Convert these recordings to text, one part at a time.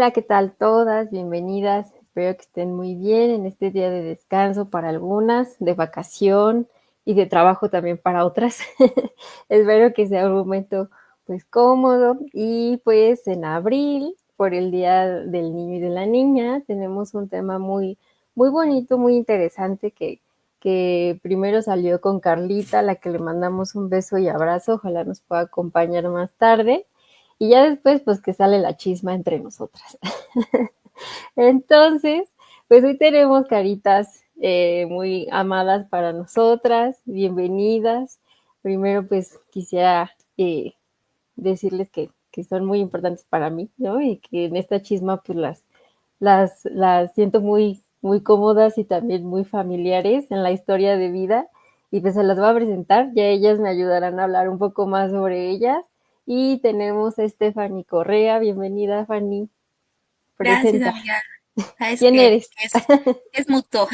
Hola, ¿qué tal todas? Bienvenidas. Espero que estén muy bien en este día de descanso para algunas, de vacación y de trabajo también para otras. Espero que sea un momento pues cómodo y pues en abril, por el Día del Niño y de la Niña, tenemos un tema muy bonito, muy interesante que primero salió con Carlita, a la que le mandamos un beso y abrazo. Ojalá nos pueda acompañar más tarde. Y ya después, pues que sale la chisma entre nosotras. Entonces, pues hoy tenemos caritas muy amadas para nosotras, bienvenidas. Primero, pues quisiera decirles que son muy importantes para mí, ¿no? Y que en esta chisma, pues las siento muy cómodas y también muy familiares en la historia de vida. Y pues se las voy a presentar, ya ellas me ayudarán a hablar un poco más sobre ellas. Y tenemos a Stephanie Correa, bienvenida Fanny, Gracias, presenta. amiga. Sabes ¿Quién que eres? es mutuo.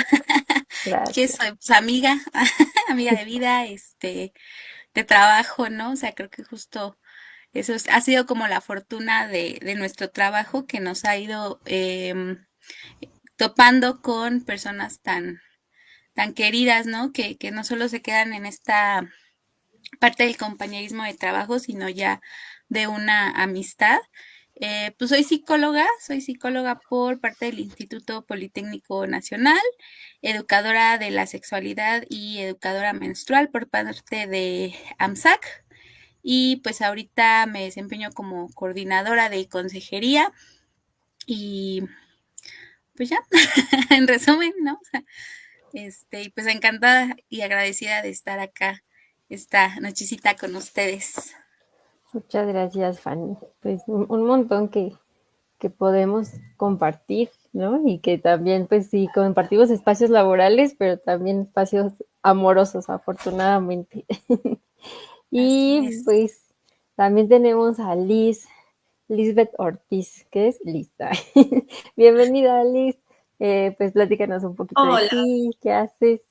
Que Gracias. soy pues, amiga, amiga de vida, de trabajo, ¿no? O sea, creo que justo ha sido como la fortuna de nuestro trabajo que nos ha ido topando con personas tan queridas, ¿no? Que no solo se quedan en esta parte del compañerismo de trabajo, sino ya de una amistad. Pues soy psicóloga por parte del Instituto Politécnico Nacional, educadora de la sexualidad y educadora menstrual por parte de AMSAC y pues ahorita me desempeño como coordinadora de consejería y pues ya, en resumen, ¿no? Y pues encantada y agradecida de estar acá esta nochecita con ustedes. Muchas gracias, Fanny. Pues un montón que podemos compartir, ¿no? Y que también, pues sí, compartimos espacios laborales, pero también espacios amorosos, afortunadamente. Así Y es. pues también tenemos a Lisbeth Ortiz, que es Lisa. Bienvenida, Liz. Pues platícanos un poquito de Hola, ti, qué haces.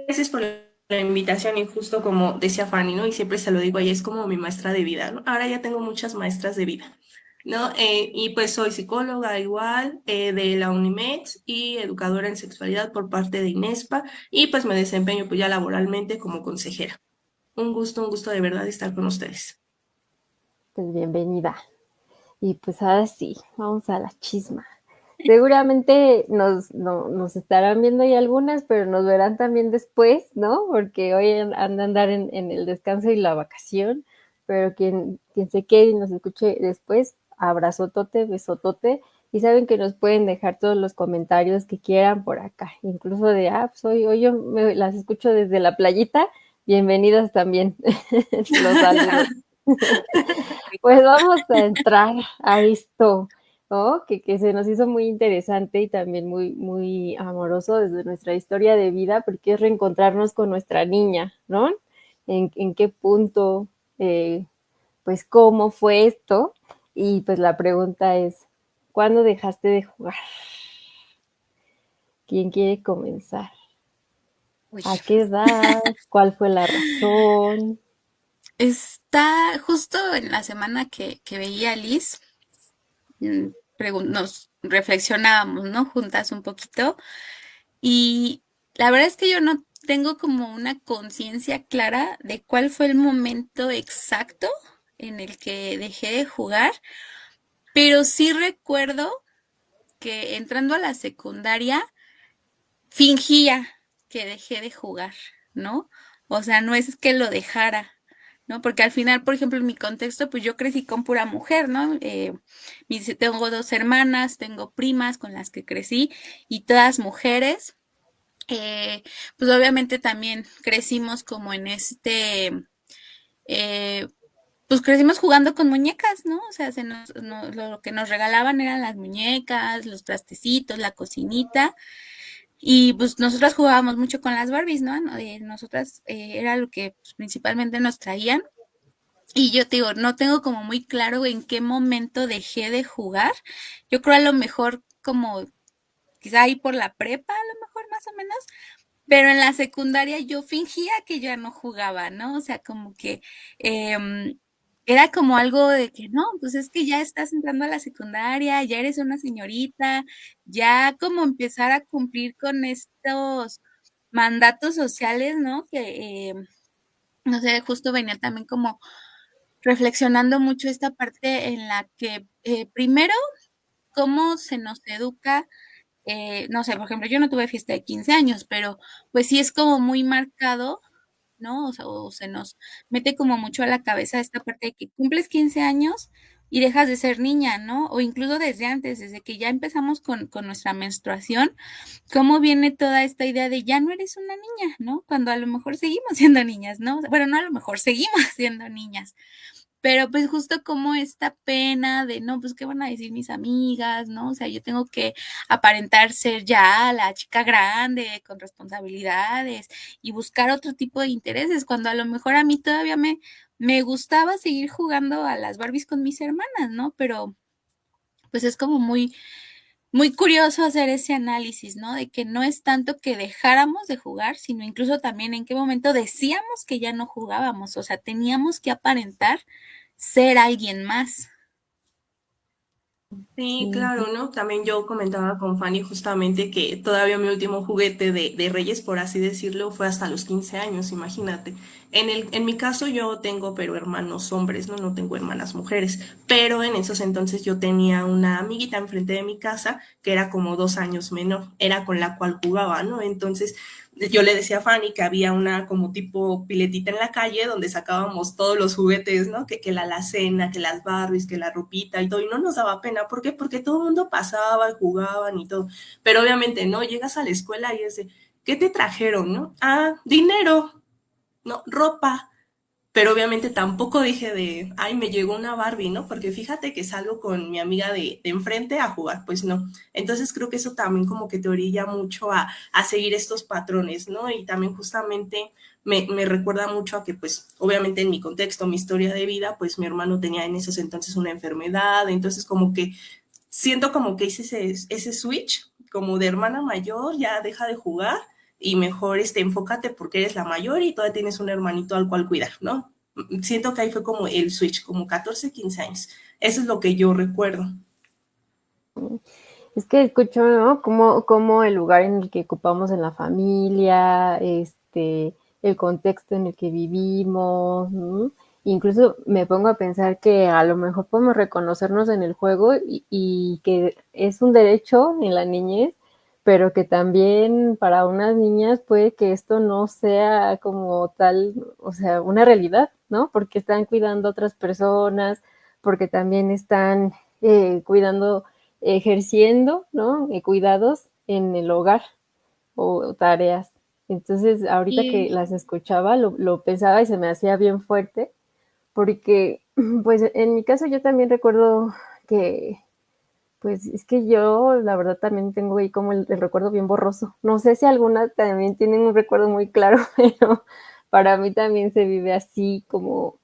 gracias por la invitación y justo como decía Fanny, ¿no? Y siempre se lo digo, ella es como mi maestra de vida, ¿no? Ahora ya tengo muchas maestras de vida, ¿no? Y pues soy psicóloga igual de la Unimed y educadora en sexualidad por parte de INESPA y pues me desempeño pues ya laboralmente como consejera. Un gusto de verdad estar con ustedes. Pues bienvenida. Y pues ahora sí, vamos a la chisma. Seguramente nos estarán viendo ahí algunas, pero nos verán también después, ¿no? Porque hoy han de andar en el descanso y la vacación, pero quien se quede y nos escuche después, abrazotote, besotote, y saben que nos pueden dejar todos los comentarios que quieran por acá, incluso de, pues hoy yo las escucho desde la playita, bienvenidas también, los saludos. Pues vamos a entrar a esto, ¿no? Que se nos hizo muy interesante y también muy amoroso desde nuestra historia de vida, porque es reencontrarnos con nuestra niña, ¿no? En qué punto, eh, pues cómo fue esto. Y pues la pregunta es, ¿cuándo dejaste de jugar? ¿Quién quiere comenzar? Uy, ¿A qué edad? ¿Cuál fue la razón? está justo en la semana que veía a Liz, mm, nos reflexionábamos, ¿no? Juntas un poquito. Y la verdad es que yo no tengo como una conciencia clara de cuál fue el momento exacto en el que dejé de jugar, pero sí recuerdo que entrando a la secundaria fingía que dejé de jugar, ¿no? O sea, no es que lo dejara, ¿no? Porque al final, por ejemplo, en mi contexto, pues yo crecí con pura mujer, ¿no? Tengo dos hermanas, tengo primas con las que crecí y todas mujeres. Pues obviamente también crecimos como en eh, pues crecimos jugando con muñecas, ¿no? O sea, lo que nos regalaban eran las muñecas, los trastecitos, la cocinita. Y pues nosotras jugábamos mucho con las Barbies, ¿no? Nosotras era lo que pues, principalmente nos traían. Y yo te digo, no tengo como muy claro en qué momento dejé de jugar. Yo creo a lo mejor como quizá ahí por la prepa, a lo mejor más o menos. Pero en la secundaria yo fingía que ya no jugaba, ¿no? O sea, como que era como algo de que no, pues es que ya estás entrando a la secundaria, ya eres una señorita, ya como empezar a cumplir con estos mandatos sociales, ¿no? Que, no sé, justo venía también como reflexionando mucho esta parte en la que, primero, cómo se nos educa, no sé, por ejemplo, yo no tuve fiesta de 15 años, pero pues sí es como muy marcado, ¿no? O sea, o se nos mete como mucho a la cabeza esta parte de que cumples 15 años y dejas de ser niña, ¿no? O incluso desde antes, desde que ya empezamos con nuestra menstruación, cómo viene toda esta idea de ya no eres una niña, ¿no? Cuando a lo mejor seguimos siendo niñas, ¿no? Bueno, no a lo mejor seguimos siendo niñas, pero pues justo como esta pena de, no, pues qué van a decir mis amigas, ¿no? O sea, yo tengo que aparentar ser ya la chica grande, con responsabilidades y buscar otro tipo de intereses, cuando a lo mejor a mí todavía me gustaba seguir jugando a las Barbies con mis hermanas, ¿no? Pero pues es como muy curioso hacer ese análisis, ¿no? De que no es tanto que dejáramos de jugar, sino incluso también en qué momento decíamos que ya no jugábamos, o sea, teníamos que aparentar ser alguien más. Sí, Sí, claro, ¿no? También yo comentaba con Fanny justamente que todavía mi último juguete de Reyes, por así decirlo, fue hasta los 15 años, imagínate. En mi caso yo tengo, pero hermanos hombres, ¿no? No tengo hermanas mujeres. Pero en esos entonces yo tenía una amiguita enfrente de mi casa que era como 2 años menor, era con la cual jugaba, ¿no? Entonces yo le decía a Fanny que había una como tipo piletita en la calle donde sacábamos todos los juguetes, ¿no? Que la alacena, que las Barbies, que la ropita y todo, y no nos daba pena. ¿Por qué? Porque todo el mundo pasaba y jugaban y todo. Pero obviamente, ¿no? Llegas a la escuela y es de, ¿qué te trajeron, no? Ah, dinero, no, ropa. Pero obviamente tampoco dije de, ay, me llegó una Barbie, ¿no? Porque fíjate que salgo con mi amiga de enfrente a jugar, pues no. Entonces creo que eso también como que te orilla mucho a seguir estos patrones, ¿no? Y también justamente me recuerda mucho a que, pues, obviamente en mi contexto, mi historia de vida, pues mi hermano tenía en esos entonces una enfermedad, entonces como que siento como que hice ese switch, como de hermana mayor, ya deja de jugar y mejor enfócate porque eres la mayor y todavía tienes un hermanito al cual cuidar, ¿no? Siento que ahí fue como el switch, como 14 15 años. Eso es lo que yo recuerdo. es que escucho, ¿no? Como el lugar en el que ocupamos en la familia, el contexto en el que vivimos, ¿no? Incluso me pongo a pensar que a lo mejor podemos reconocernos en el juego y que es un derecho en la niñez, pero que también para unas niñas puede que esto no sea como tal, o sea, una realidad, ¿no? Porque están cuidando a otras personas, porque también están cuidando, ejerciendo, ¿no? Cuidados en el hogar o tareas. Entonces, ahorita que Y, las escuchaba, lo pensaba y se me hacía bien fuerte, porque, pues, en mi caso yo también recuerdo que, pues, es que yo, la verdad, también tengo ahí como el recuerdo bien borroso. No sé si algunas también tienen un recuerdo muy claro, pero para mí también se vive así, como,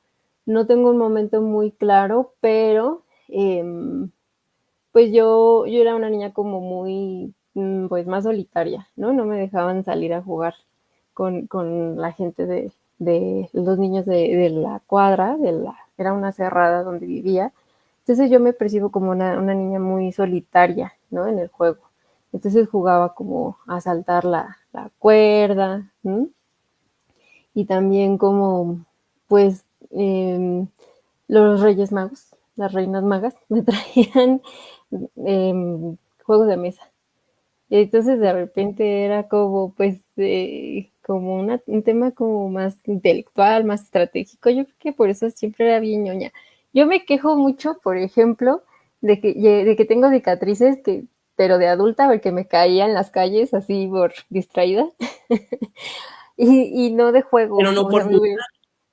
no tengo un momento muy claro, pero pues yo era una niña como muy, pues más solitaria, ¿no? No me dejaban salir a jugar con la gente de los niños de la cuadra, era una cerrada donde vivía. Entonces yo me percibo como una niña muy solitaria, ¿no? En el juego. Entonces jugaba como a saltar la cuerda, ¿no? Y también como, pues, los Reyes Magos, las Reinas Magas, me traían juegos de mesa. Y entonces de repente era como, pues, como un tema como más intelectual, más estratégico. Yo creo que por eso siempre era bien ñoña. Yo me quejo mucho, por ejemplo, de que tengo cicatrices, pero de adulta, porque me caía en las calles así por distraída y no de Pero juego. no O sea, por jugar.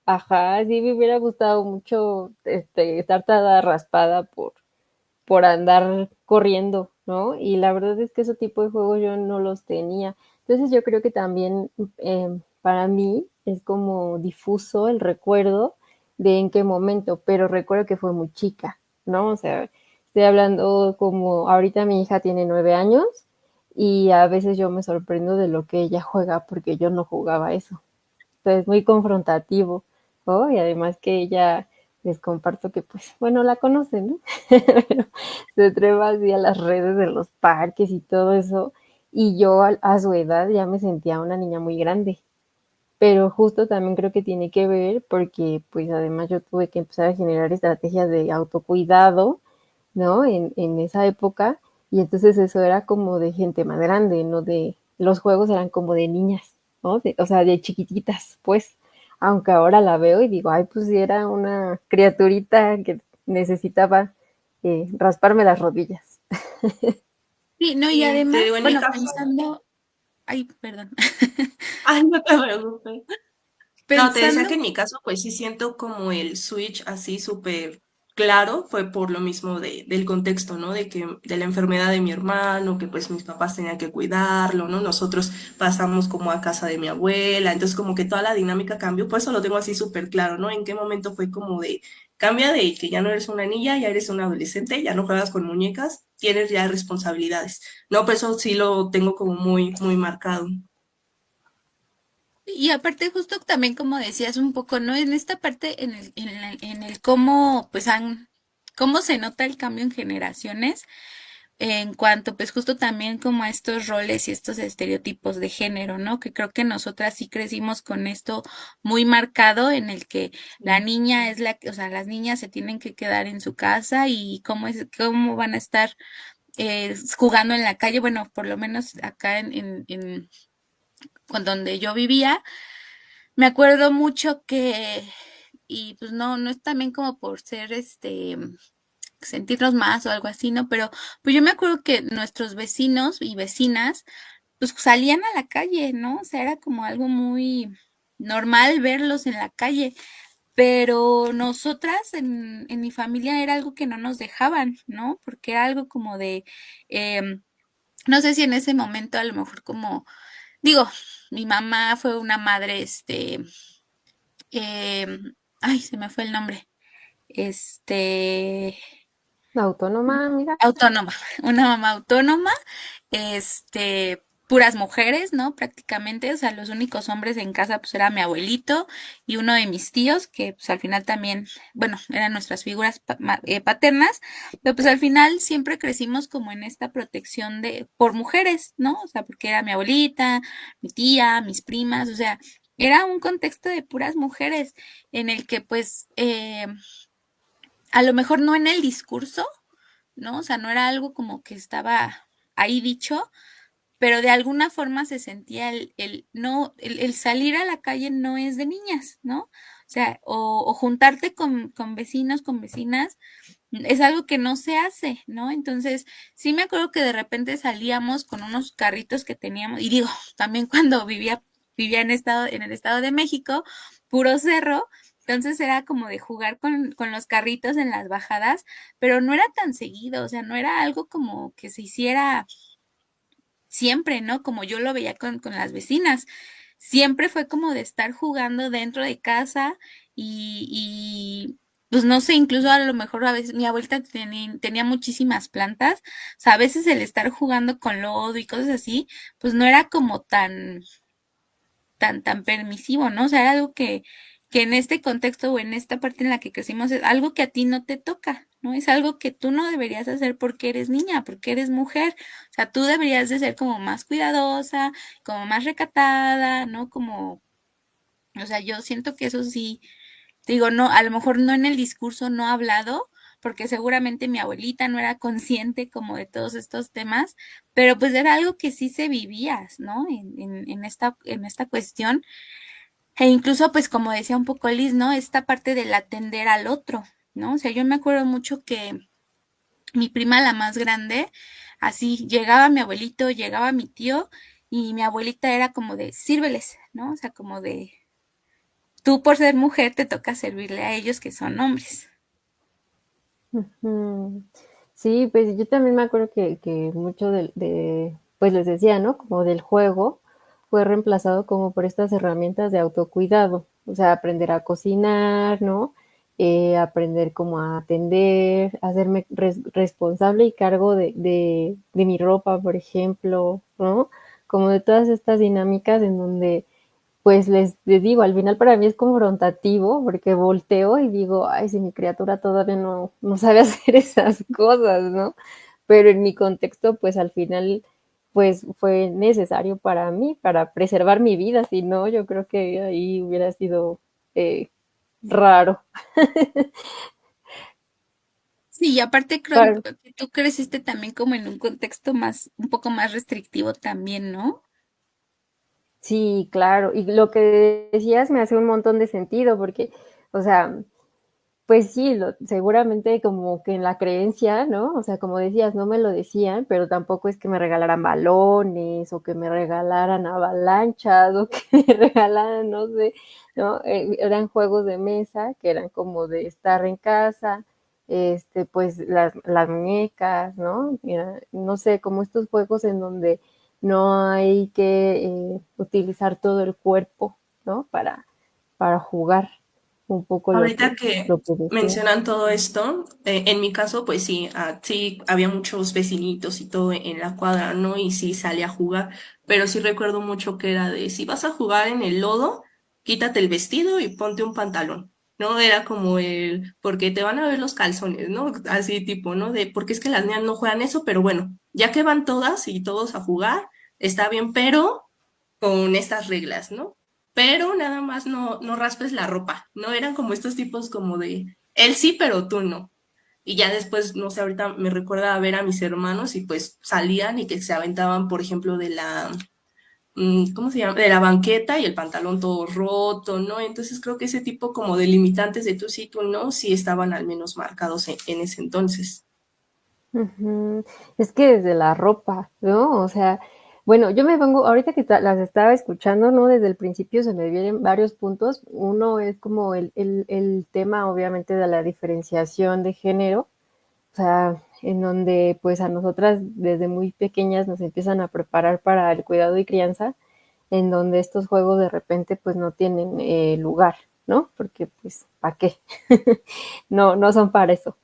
ajá, sí me hubiera gustado mucho estar toda raspada por andar corriendo, ¿no? Y la verdad es que ese tipo de juegos yo no los tenía. Entonces yo creo que también para mí es como difuso el recuerdo de en qué momento, pero recuerdo que fue muy chica, ¿no? O sea, estoy hablando como ahorita mi hija tiene 9 años y a veces yo me sorprendo de lo que ella juega porque yo no jugaba eso. Entonces, muy confrontativo, ¿no? Y además que ella les comparto que, pues, bueno, la conocen, ¿no? Pero se trepa así a las redes de los parques y todo eso. Y yo a su edad ya me sentía una niña muy grande. Pero justo también creo que tiene que ver porque, pues, además yo tuve que empezar a generar estrategias de autocuidado, ¿no? En esa época. Y entonces eso era como de gente más grande, ¿no? De, los juegos eran como de niñas, ¿no? O sea, de chiquititas, pues. Aunque ahora la veo y digo, ay, pues sí era una criaturita que necesitaba rasparme las rodillas. Sí, no, y Sí, te además, digo, en mi bueno, caso, pensando, ay, perdón, ay, no te preocupes. No, te decía pensando, que en mi caso, pues sí siento como el switch así súper claro, fue por lo mismo del contexto, ¿no? De que, de la enfermedad de mi hermano, que pues mis papás tenían que cuidarlo, ¿no? Nosotros pasamos como a casa de mi abuela, entonces como que toda la dinámica cambió, por eso lo tengo así súper claro, ¿no? En qué momento fue como de, cambia de que ya no eres una niña, ya eres una adolescente, ya no juegas con muñecas, tienes ya responsabilidades, ¿no? Por eso sí lo tengo como muy, muy marcado. y aparte justo también como decías un poco, ¿no? En esta parte, en el cómo, pues cómo se nota el cambio en generaciones, en cuanto pues justo también como a estos roles y estos estereotipos de género, ¿no? Que creo que nosotras sí crecimos con esto muy marcado en el que la Sí. niña es la que, o sea, las niñas se tienen que quedar en su casa y cómo van a estar jugando en la calle, bueno, por lo menos acá con donde yo vivía, me acuerdo mucho y pues no es también como por ser sentirnos más o algo así, ¿no? Pero pues yo me acuerdo que nuestros vecinos y vecinas pues salían a la calle, ¿no? O sea, era como algo muy normal verlos en la calle, pero nosotras en mi familia era algo que no nos dejaban, ¿no? Porque era algo como em, no sé si en ese momento a lo mejor como, digo, mi mamá fue una madre, ay, se me fue el nombre, este, Autónoma, amiga. autónoma, una mamá autónoma, puras mujeres, ¿no? Prácticamente, o sea, los únicos hombres en casa pues era mi abuelito y uno de mis tíos, que pues al final también, bueno, eran nuestras figuras paternas, pero pues al final siempre crecimos como en esta protección por mujeres, ¿no? O sea, porque era mi abuelita, mi tía, mis primas, o sea, era un contexto de puras mujeres en el que pues a lo mejor no en el discurso, ¿no? O sea, no era algo como que estaba ahí dicho, pero de alguna forma se sentía no, el salir a la calle no es de niñas, ¿no? O sea, o juntarte con vecinos, con vecinas, es algo que no se hace, ¿no? Entonces, sí me acuerdo que de repente salíamos con unos carritos que teníamos, y digo, también cuando vivía en el Estado de México, puro cerro, entonces era como de jugar con los carritos en las bajadas, pero no era tan seguido, o sea, no era algo como que se hiciera siempre, ¿no? Como yo lo veía con las vecinas. Siempre fue como de estar jugando dentro de casa pues no sé, incluso a lo mejor a veces mi abuelita tenía muchísimas plantas, o sea, a veces el estar jugando con lodo y cosas así, pues no era como tan permisivo, ¿no? O sea, era algo que en este contexto o en esta parte en la que crecimos es algo que a ti no te toca, ¿no? Es algo que tú no deberías hacer porque eres niña, porque eres mujer. O sea, tú deberías de ser como más cuidadosa, como más recatada, ¿no? Como, o sea, yo siento que eso sí, te digo, no, a lo mejor no en el discurso no hablado, porque seguramente mi abuelita no era consciente como de todos estos temas, pero pues era algo que sí se vivía, ¿no? En esta cuestión. E incluso, pues como decía un poco Liz, ¿no? Esta parte del atender al otro, ¿no? O sea, yo me acuerdo mucho que mi prima, la más grande, así llegaba mi abuelito, llegaba mi tío, y mi abuelita era como de, sírveles, ¿no? O sea, como de, tú por ser mujer te toca servirle a ellos que son hombres. Ujú. Sí, pues yo también me acuerdo que mucho pues les decía, ¿no? Como del juego fue reemplazado como por estas herramientas de autocuidado, o sea, aprender a cocinar, ¿no? Aprender como a atender, hacerme responsable y cargo de mi ropa, por ejemplo, ¿no? Como de todas estas dinámicas en donde les digo, al final para mí es confrontativo porque volteo y digo, ay, si mi criatura todavía no sabe hacer esas cosas, ¿no? Pero en mi contexto, pues al final, pues fue necesario para mí, para preservar mi vida, si no, yo creo que ahí hubiera sido eh, raro. Sí, y aparte creo Para, que tú creciste también como en un contexto más, un poco más restrictivo también, ¿no? sí, claro, y lo que decías me hace un montón de sentido porque, o sea, pues sí, seguramente como que en la creencia, ¿no? O sea, como decías, no me lo decían, pero tampoco es que me regalaran balones o que me regalaran avalanchas o que me regalaran, no sé, ¿no? Eran juegos de mesa que eran como de estar en casa, pues las muñecas, ¿no? No sé, como estos juegos en donde no hay que utilizar todo el cuerpo, ¿no? Para jugar un poco Ahorita que lo que decía. mencionan todo esto, en mi caso, pues sí, sí, había muchos vecinitos y todo en la cuadra, ¿no? Y sí salía a jugar, pero sí recuerdo mucho que era de, si vas a jugar en el lodo, quítate el vestido y ponte un pantalón, ¿no? Era como porque te van a ver los calzones, ¿no? Así tipo, ¿no? Porque es que las niñas no juegan eso, pero bueno, ya que van todas y todos a jugar, está bien, pero con estas reglas, ¿no? Pero nada más no raspes la ropa, ¿no? Eran como estos tipos como de, él sí, pero tú no. Y ya después, no sé, ahorita me recuerda a ver a mis hermanos y pues salían y que se aventaban, por ejemplo, ¿cómo se llama? De la banqueta y el pantalón todo roto, ¿no? Entonces creo que ese tipo como de limitantes de tú sí, tú no, sí estaban al menos marcados en ese entonces. Ujú. Es que desde la ropa, ¿no? O sea, bueno, yo me pongo, ahorita que las estaba escuchando, ¿no? Desde el principio se me vienen varios puntos. Uno es como el tema, obviamente, de la diferenciación de género, o sea, en donde pues a nosotras desde muy pequeñas nos empiezan a preparar para el cuidado y crianza, en donde estos juegos de repente pues no tienen lugar, ¿no? Porque pues, ¿para qué? No son para eso.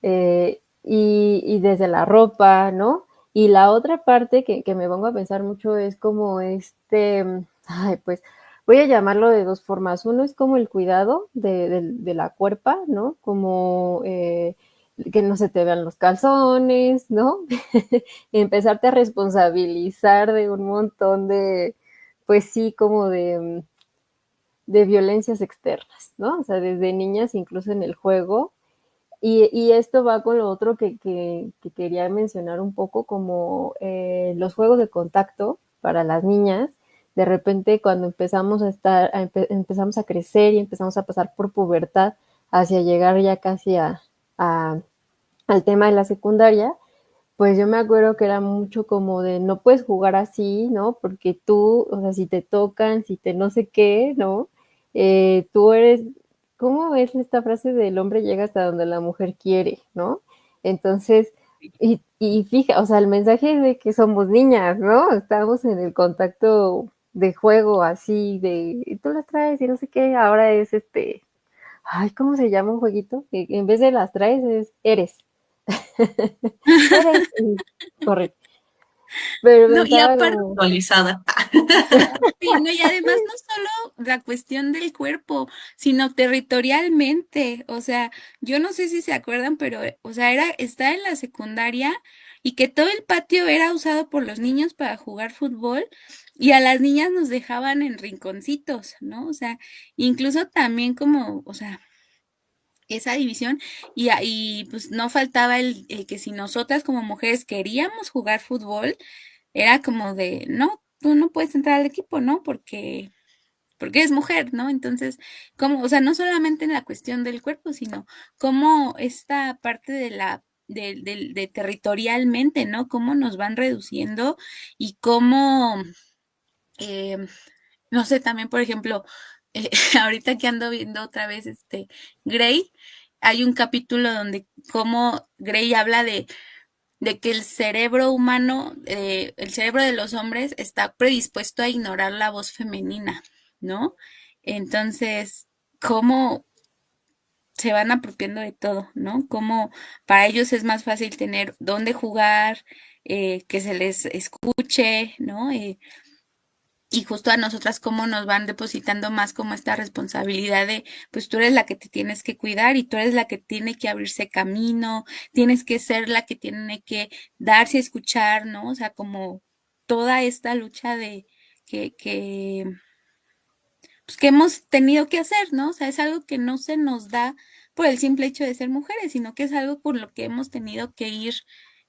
Y desde la ropa, ¿no? Y la otra parte que me pongo a pensar mucho es como ay, pues voy a llamarlo de dos formas. Uno es como el cuidado de la cuerpa, ¿no? Como que no se te vean los calzones, ¿no? Y empezarte a responsabilizar de un montón pues sí, como de violencias externas, ¿no? O sea, desde niñas, incluso en el juego, y esto va con lo otro que quería mencionar un poco, como los juegos de contacto para las niñas. De repente, cuando empezamos a crecer y empezamos a pasar por pubertad, hacia llegar ya casi a, al tema de la secundaria, pues yo me acuerdo que era mucho como de no puedes jugar así, ¿no? Porque tú, o sea, si te tocan, si te no sé qué, ¿no? Tú eres, ¿cómo es esta frase del hombre llega hasta donde la mujer quiere, ¿no? Entonces, y fija, o sea, el mensaje es de que somos niñas, ¿no? Estamos en el contacto de juego así, y tú las traes y no sé qué, ahora es ay, ¿cómo se llama un jueguito? Que en vez de las traes es eres. Eres y corre. Pero No, y pensaba aparte, como, Actualizada. sí, no, y además no solo la cuestión del cuerpo, sino territorialmente. O sea, yo no sé si se acuerdan, pero, o sea, estar en la secundaria y que todo el patio era usado por los niños para jugar fútbol y a las niñas nos dejaban en rinconcitos, ¿no? O sea, incluso también como, o sea, esa división y pues no faltaba el que si nosotras como mujeres queríamos jugar fútbol, era como de, no, tú no puedes entrar al equipo, ¿no? Porque es mujer, ¿no? Entonces, como, o sea, no solamente en la cuestión del cuerpo, sino como esta parte de territorialmente, ¿no? Cómo nos van reduciendo y cómo, eh, no sé, también, por ejemplo, ahorita que ando viendo otra vez Grey, hay un capítulo donde cómo Grey habla de que el cerebro humano, el cerebro de los hombres está predispuesto a ignorar la voz femenina, ¿no? Entonces, cómo se van apropiando de todo, ¿no? Cómo para ellos es más fácil tener dónde jugar, que se les escuche, ¿no? y justo a nosotras cómo nos van depositando más como esta responsabilidad de, pues tú eres la que te tienes que cuidar y tú eres la que tiene que abrirse camino, tienes que ser la que tiene que darse a escuchar, ¿no? O sea, como toda esta lucha de que pues, que hemos tenido que hacer, ¿no? O sea, es algo que no se nos da por el simple hecho de ser mujeres, sino que es algo por lo que hemos tenido que ir,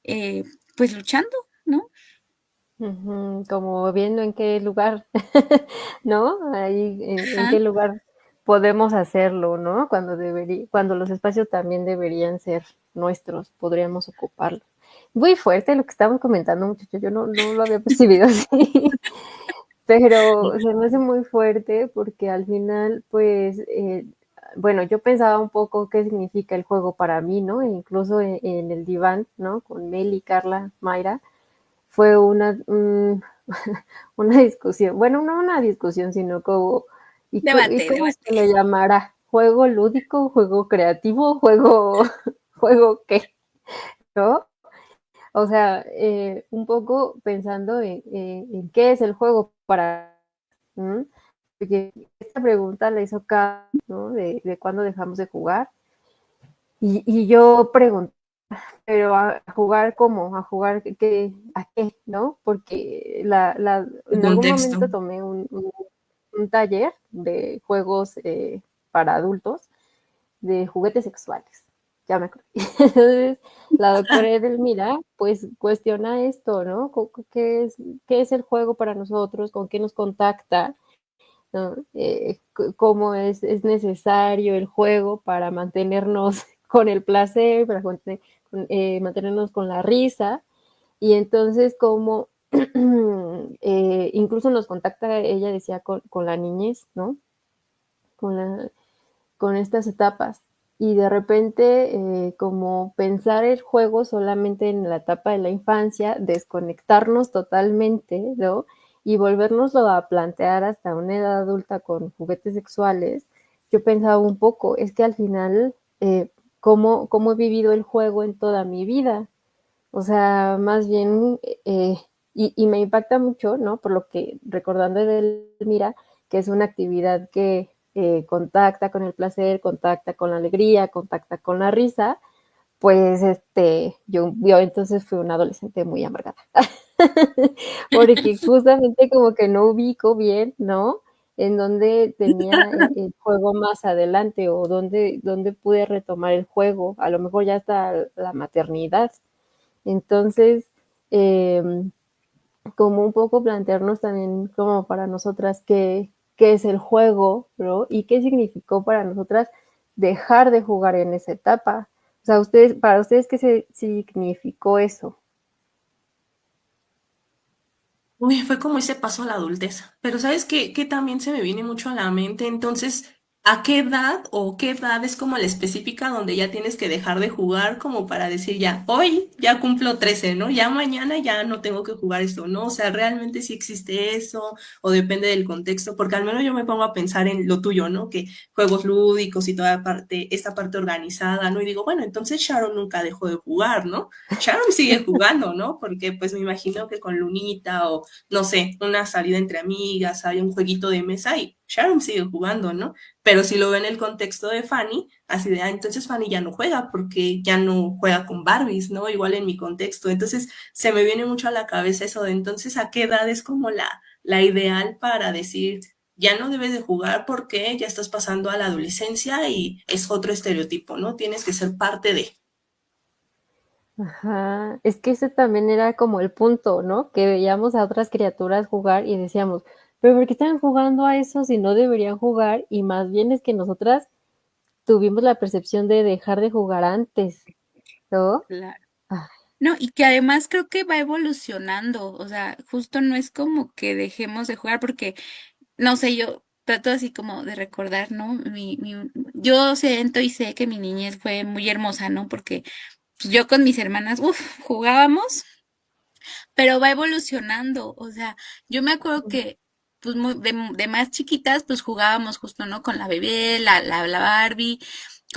eh, pues luchando, ¿no? Ujú, como viendo en qué lugar, ¿no? Ahí, en Ajá. qué lugar podemos hacerlo, ¿no? Cuando los espacios también deberían ser nuestros, podríamos ocuparlos. Muy fuerte lo que estamos comentando, muchachos. Yo no lo había percibido así, pero se me hace muy fuerte porque al final, pues, bueno, yo pensaba un poco qué significa el juego para mí, ¿no? E incluso en el diván, ¿no? Con Meli, Carla, Mayra, fue una discusión, bueno, no una discusión, sino como, ¿y Debate, cómo debate. se le llamará? ¿Juego lúdico? ¿Juego creativo? ¿Juego, juego qué? ¿No? O sea, un poco pensando en qué es el juego para... ¿Mm? Porque esta pregunta la hizo K, ¿no? De cuándo dejamos de jugar. Y yo pregunté, pero a jugar cómo, a jugar a qué, ¿no? Porque El en algún contexto. momento tomé un taller de juegos para adultos de juguetes sexuales, ya me acuerdo. Entonces, la doctora Edelmira, pues cuestiona esto, ¿no? ¿Qué es el juego para nosotros? ¿Con qué nos contacta? ¿No? Cómo es necesario el juego para mantenernos con el placer, para mantenernos con la risa, y entonces como incluso nos contacta, ella decía, con la niñez, ¿no? Con, la, con estas etapas. Y de repente, como pensar el juego solamente en la etapa de la infancia, desconectarnos totalmente, ¿no? Y volvernoslo a plantear hasta una edad adulta con juguetes sexuales, yo pensaba un poco, es que al final, ¿cómo he vivido el juego en toda mi vida? O sea, más bien, y me impacta mucho, ¿no? Por lo que recordando de Mira, que es una actividad que contacta con el placer, contacta con la alegría, contacta con la risa, pues yo entonces fui una adolescente muy amargada. Porque justamente como que no ubico bien, ¿no? En dónde tenía el juego más adelante o dónde pude retomar el juego, a lo mejor ya hasta la maternidad. Entonces, eh, como un poco plantearnos también como para nosotras qué es el juego, ¿no? Y qué significó para nosotras dejar de jugar en esa etapa. O sea, para ustedes, ¿qué significó eso? Uy, fue como ese paso a la adultez. Pero ¿sabes qué? Que también se me viene mucho a la mente. Entonces, ¿a qué edad o qué edad es como la específica donde ya tienes que dejar de jugar como para decir ya, hoy ya cumplo 13, ¿no? Ya mañana ya no tengo que jugar esto, ¿no? O sea, realmente sí existe eso o depende del contexto, porque al menos yo me pongo a pensar en lo tuyo, ¿no? Que juegos lúdicos y toda parte, esta parte organizada, ¿no? Y digo, bueno, entonces Sharon nunca dejó de jugar, ¿no? Sharon sigue jugando, ¿no? Porque pues me imagino que con Lunita o no sé, una salida entre amigas, hay un jueguito de mesa y Sharon sigue jugando, ¿no? Pero si lo ve en el contexto de Fanny, así de, entonces Fanny ya no juega porque ya no juega con Barbies, ¿no? Igual en mi contexto. Entonces se me viene mucho a la cabeza eso de entonces a qué edad es como la ideal para decir, ya no debes de jugar porque ya estás pasando a la adolescencia y es otro estereotipo, ¿no? Tienes que ser parte de. Ajá, es que ese también era como el punto, ¿no? Que veíamos a otras criaturas jugar y decíamos, pero ¿por qué están jugando a eso si no deberían jugar? Y más bien es que nosotras tuvimos la percepción de dejar de jugar antes, ¿no? Claro. Ah, No, y que además creo que va evolucionando, o sea, justo no es como que dejemos de jugar porque, no sé, yo trato así como de recordar, ¿no? Yo siento y sé que mi niñez fue muy hermosa, ¿no? Porque pues, yo con mis hermanas, jugábamos, pero va evolucionando, o sea, yo me acuerdo que pues de más chiquitas pues jugábamos justo, ¿no? Con la bebé, la Barbie,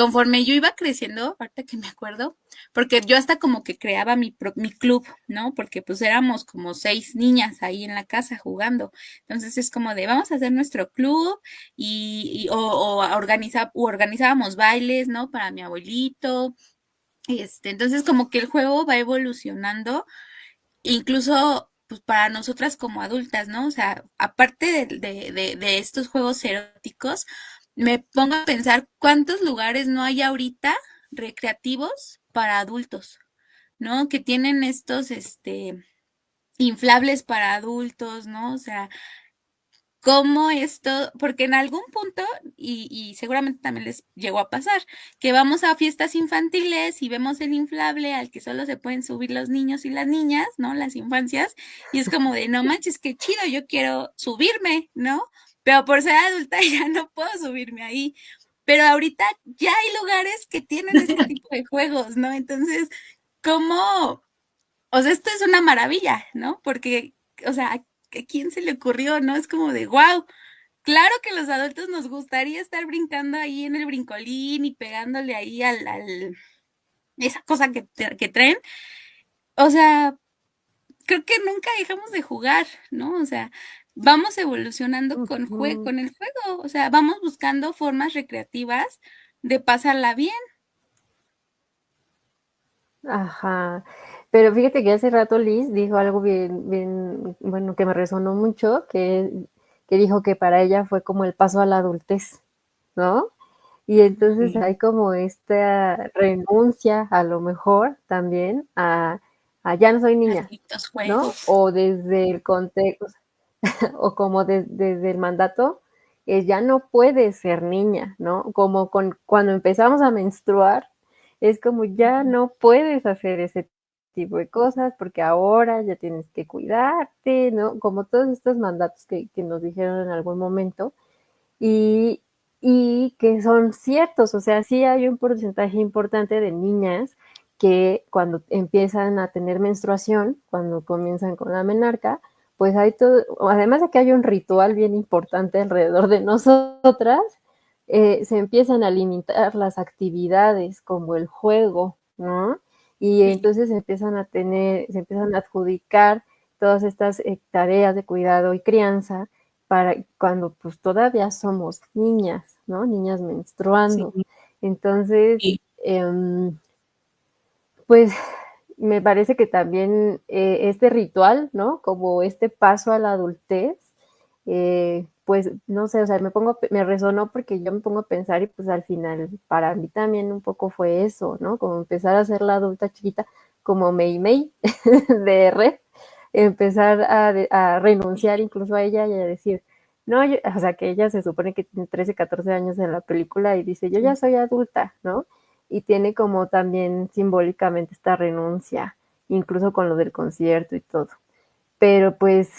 conforme yo iba creciendo, ahorita que me acuerdo, porque yo hasta como que creaba mi club, ¿no? Porque pues éramos como 6 niñas ahí en la casa jugando. Entonces es como de vamos a hacer nuestro club o organizábamos bailes, ¿no? Para mi abuelito. Entonces como que el juego va evolucionando, incluso pues para nosotras como adultas, ¿no? O sea, aparte de estos juegos eróticos, me pongo a pensar cuántos lugares no hay ahorita recreativos para adultos, ¿no? Que tienen estos, inflables para adultos, ¿no? O sea, cómo esto, porque en algún punto, y seguramente también les llegó a pasar, que vamos a fiestas infantiles y vemos el inflable al que solo se pueden subir los niños y las niñas, ¿no? Las infancias, y es como de, no manches, qué chido, yo quiero subirme, ¿no? Pero por ser adulta ya no puedo subirme ahí. Pero ahorita ya hay lugares que tienen este tipo de juegos, ¿no? Entonces, ¿cómo? O sea, esto es una maravilla, ¿no? Porque, o sea, ¿a quién se le ocurrió, no? Es como de, wow, claro que los adultos nos gustaría estar brincando ahí en el brincolín y pegándole ahí esa cosa que traen. O sea, creo que nunca dejamos de jugar, ¿no? O sea, vamos evolucionando Ujú. con el juego, o sea, vamos buscando formas recreativas de pasarla bien. Ajá. Pero fíjate que hace rato Liz dijo algo bien, bueno, que me resonó mucho, que dijo que para ella fue como el paso a la adultez, ¿no? Y entonces Sí, hay como esta renuncia, a lo mejor, también a ya no soy niña, Malditos ¿no? juegos. O desde el contexto, o como desde el mandato, ya no puedes ser niña, ¿no? Como cuando empezamos a menstruar, es como ya no puedes hacer ese tipo de cosas porque ahora ya tienes que cuidarte, ¿no? Como todos estos mandatos que nos dijeron en algún momento y, y que son ciertos, o sea, sí hay un porcentaje importante de niñas que cuando empiezan a tener menstruación, cuando comienzan con la menarca, pues hay todo, además de que hay un ritual bien importante alrededor de nosotras, se empiezan a limitar las actividades como el juego, ¿no? Y Sí. entonces se empiezan a adjudicar todas estas tareas de cuidado y crianza para cuando pues todavía somos niñas, ¿no? Niñas sí, menstruando. Entonces, sí. pues me parece que también este ritual, ¿no? Como este paso a la adultez, pues no sé, o sea, me resonó porque yo me pongo a pensar y pues al final para mí también un poco fue eso, ¿no? Como empezar a ser la adulta chiquita como Mei Mei de Red, empezar a renunciar incluso a ella y a decir, no, o sea, que ella se supone que tiene 13, 14 años en la película y dice, yo ya soy adulta, ¿no? Y tiene como también simbólicamente esta renuncia, incluso con lo del concierto y todo. Pero pues,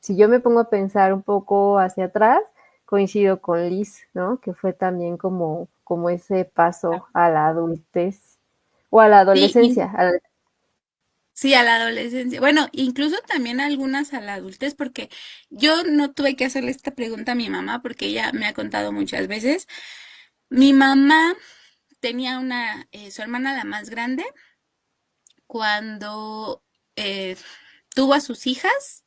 si yo me pongo a pensar un poco hacia atrás, coincido con Liz, ¿no? Que fue también como ese paso a la adultez o a la Sí, adolescencia. sí, a la adolescencia. Bueno, incluso también algunas a la adultez, porque yo no tuve que hacerle esta pregunta a mi mamá, porque ella me ha contado muchas veces. Mi mamá tenía su hermana la más grande, cuando tuvo a sus hijas,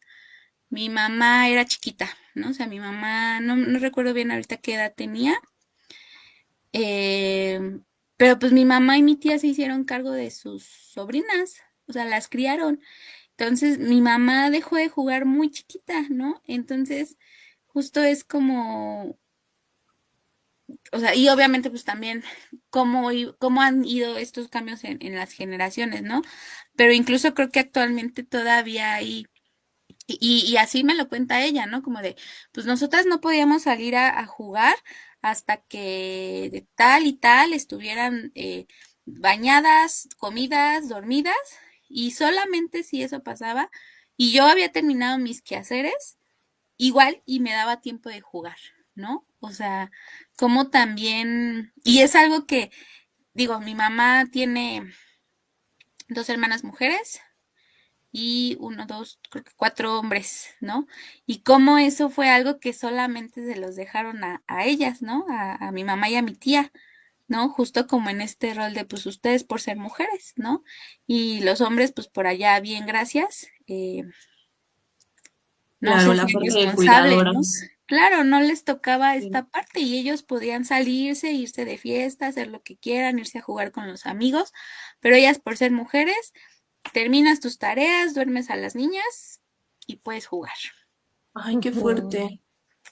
mi mamá era chiquita, ¿no? O sea, mi mamá, no recuerdo bien ahorita qué edad tenía, em, pero pues mi mamá y mi tía se hicieron cargo de sus sobrinas, o sea, las criaron. Entonces, mi mamá dejó de jugar muy chiquita, ¿no? Entonces, justo es como, o sea, y obviamente pues también cómo han ido estos cambios en las generaciones, ¿no? Pero incluso creo que actualmente todavía hay, y así me lo cuenta ella, ¿no? Como de, pues nosotras no podíamos salir a jugar hasta que de tal y tal estuvieran bañadas, comidas, dormidas, y solamente si eso pasaba, y yo había terminado mis quehaceres, igual y me daba tiempo de jugar, ¿no? O sea, como también, y es algo que, digo, mi mamá tiene 2 hermanas mujeres y uno, dos, creo que 4 hombres, ¿no? Y cómo eso fue algo que solamente se los dejaron a ellas, ¿no? A mi mamá y a mi tía. ¿no? Justo como en este rol de, pues ustedes por ser mujeres, ¿no? Y los hombres, pues por allá, bien, gracias. No se Claro, la hacían parte de responsables, ¿no? cuidadoras. Claro, no les tocaba Sí. esta parte y ellos podían salirse, irse de fiesta, hacer lo que quieran, irse a jugar con los amigos, pero ellas por ser mujeres, terminas tus tareas, duermes a las niñas y puedes jugar. Ay, qué Ujú. fuerte.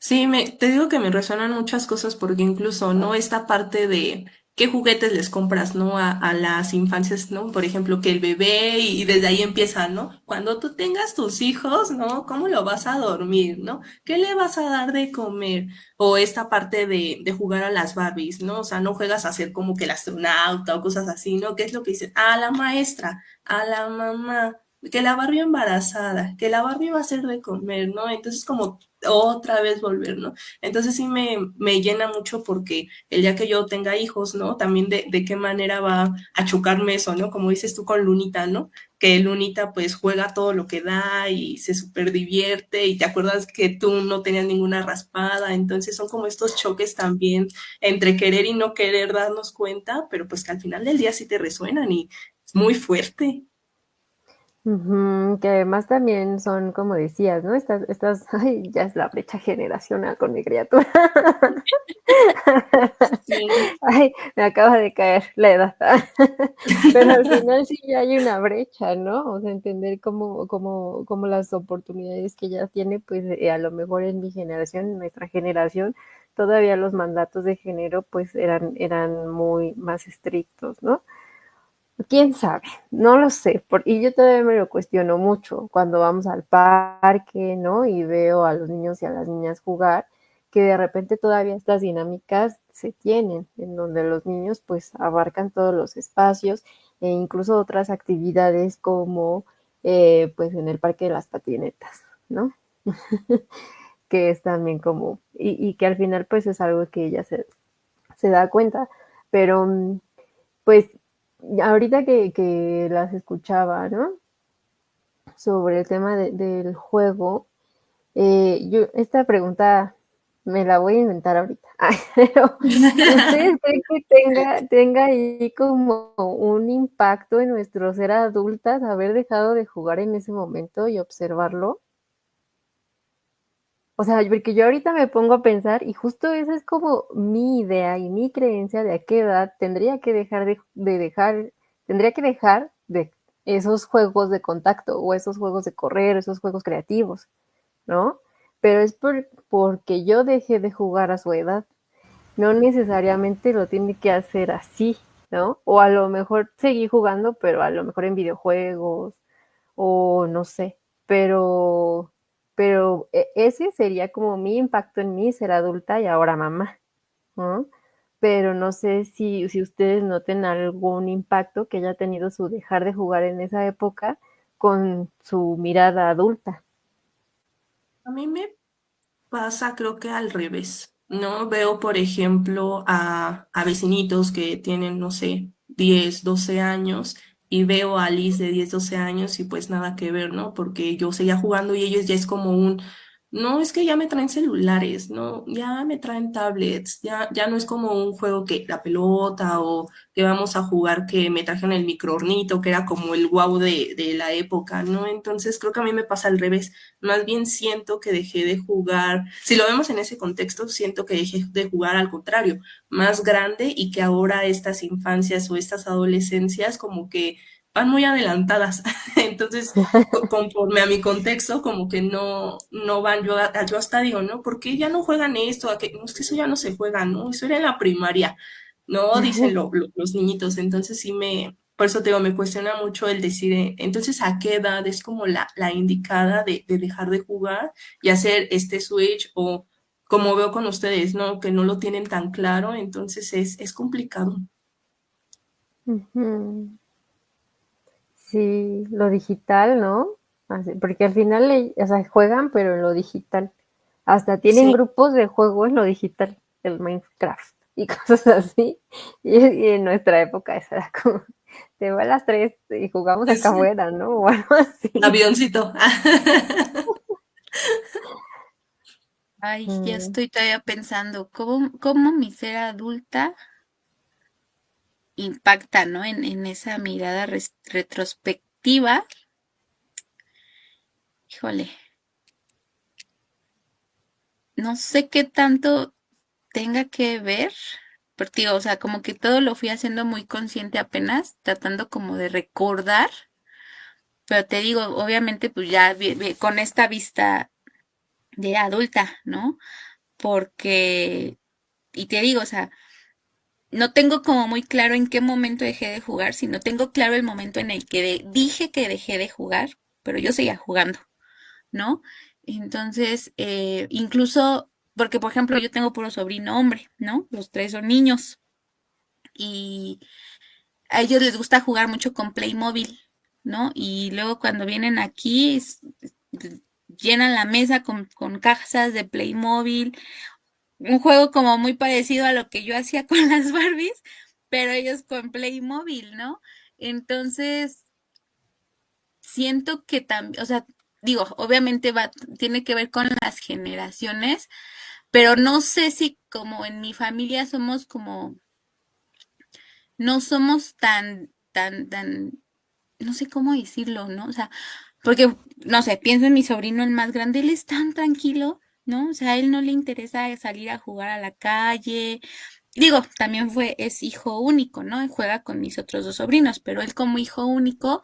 Sí, te digo que me resuenan muchas cosas porque incluso, ¿no? Esta parte de qué juguetes les compras, ¿no? A las infancias, ¿no? Por ejemplo, que el bebé y desde ahí empieza, ¿no? Cuando tú tengas tus hijos, ¿no? ¿Cómo lo vas a dormir, ¿no? ¿Qué le vas a dar de comer? O esta parte de jugar a las Barbies, ¿no? O sea, no juegas a ser como que el astronauta o cosas así, ¿no? ¿Qué es lo que dicen? A la maestra, a la mamá, que la Barbie embarazada, que la Barbie va a hacer de comer, ¿no? Entonces como otra vez volver, ¿no? Entonces sí me llena mucho porque el día que yo tenga hijos, ¿no? También de qué manera va a chocarme eso, ¿no? Como dices tú con Lunita, ¿no? Que Lunita pues juega todo lo que da y se súper divierte y te acuerdas que tú no tenías ninguna raspada, entonces son como estos choques también entre querer y no querer darnos cuenta, pero pues que al final del día sí te resuenan y es muy fuerte. Ujú, que además también son, como decías, ¿no? Ay, ya es la brecha generacional con mi criatura. Sí. Ay, me acaba de caer la edad. Pero al final sí hay una brecha, ¿no? O sea, entender cómo las oportunidades que ella tiene, pues a lo mejor en mi generación, en nuestra generación, todavía los mandatos de género pues eran muy más estrictos, ¿no? ¿Quién sabe? No lo sé. Y yo todavía me lo cuestiono mucho cuando vamos al parque, ¿no? Y veo a los niños y a las niñas jugar, que de repente todavía estas dinámicas se tienen, en donde los niños pues abarcan todos los espacios e incluso otras actividades como pues en el parque de las patinetas, ¿no? Que es también como, y que al final pues es algo que ella se da cuenta, pero pues ahorita que las escuchaba, ¿no? Sobre el tema del juego, yo esta pregunta me la voy a inventar ahorita. Pero ¿ustedes creen que tenga ahí como un impacto en nuestro ser adultas haber dejado de jugar en ese momento y observarlo? O sea, porque yo ahorita me pongo a pensar y justo esa es como mi idea y mi creencia de a qué edad tendría que tendría que dejar de esos juegos de contacto o esos juegos de correr, esos juegos creativos, ¿no? Pero es porque yo dejé de jugar a su edad. No necesariamente lo tiene que hacer así, ¿no? O a lo mejor seguir jugando, pero a lo mejor en videojuegos o no sé, pero ese sería como mi impacto en mí, ser adulta y ahora mamá, ¿no? Pero no sé si ustedes noten algún impacto que haya tenido su dejar de jugar en esa época con su mirada adulta. A mí me pasa, creo que al revés, ¿no? Veo, por ejemplo, a vecinitos que tienen, no sé, 10 12 años y veo a Liz de 10 12 años y pues nada que ver, ¿no? Porque yo seguía jugando y ellos ya es como no, es que ya me traen celulares, ¿no? Ya me traen tablets, ya no es como un juego que la pelota o que vamos a jugar que me trajeron el microornito, que era como el guau de la época, ¿no? Entonces creo que a mí me pasa al revés. Más bien siento que dejé de jugar, si lo vemos en ese contexto, siento que dejé de jugar al contrario, más grande y que ahora estas infancias o estas adolescencias como que van muy adelantadas. Entonces, conforme a mi contexto, como que no van, yo hasta digo, ¿no? ¿Por qué ya no juegan esto? No, es que eso ya no se juega, ¿no? Eso era en la primaria, ¿no? Dicen los niñitos. Entonces sí por eso te digo, me cuestiona mucho el decir, entonces, ¿a qué edad es como la indicada de dejar de jugar y hacer este switch? O como veo con ustedes, ¿no? Que no lo tienen tan claro, entonces es complicado. Ujú. Sí, lo digital, ¿no? Porque al final, o sea, juegan, pero en lo digital. Hasta tienen Sí, grupos de juego en lo digital, el Minecraft y cosas así. Y en nuestra época eso era como, te va a las 3 y jugamos acá es afuera, ¿no? O algo así. avioncito. Ay, ya Mm, estoy todavía pensando, ¿cómo mi ser adulta impacta, ¿no? En esa mirada retrospectiva. Híjole, no sé qué tanto tenga que ver, porque digo, o sea, como que todo lo fui haciendo muy consciente apenas, tratando como de recordar, pero te digo, obviamente, pues ya con esta vista de adulta, ¿no? Porque, y te digo, o sea, no tengo como muy claro en qué momento dejé de jugar, sino tengo claro el momento en el que dije que dejé de jugar, pero yo seguía jugando, ¿no? Entonces, incluso, porque por ejemplo yo tengo puro sobrino hombre, ¿no? Los tres son niños y a ellos les gusta jugar mucho con Playmobil, ¿no? Y luego cuando vienen aquí, llenan la mesa con cajas de Playmobil, un juego como muy parecido a lo que yo hacía con las Barbies, pero ellos con Playmobil, ¿no? Entonces, siento que también, o sea, digo, obviamente tiene que ver con las generaciones, pero no sé si como en mi familia somos como, no somos tan, no sé cómo decirlo, ¿no? O sea, porque, no sé, pienso en mi sobrino, el más grande, él es tan tranquilo, ¿no? O sea, a él no le interesa salir a jugar a la calle. Digo, también es hijo único, ¿no? Juega con mis otros dos sobrinos, pero él como hijo único,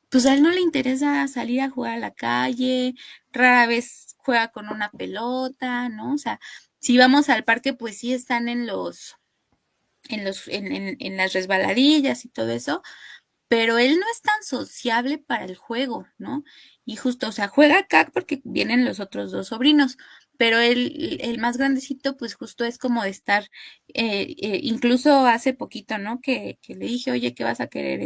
pues a él no le interesa salir a jugar a la calle, rara vez juega con una pelota, ¿no? O sea, si vamos al parque, pues sí están en las resbaladillas y todo eso, pero él no es tan sociable para el juego, ¿no? Y justo, o sea, juega acá porque vienen los otros dos sobrinos, pero el más grandecito, pues justo es como de estar, incluso hace poquito, ¿no? Que le dije, oye, ¿qué vas a querer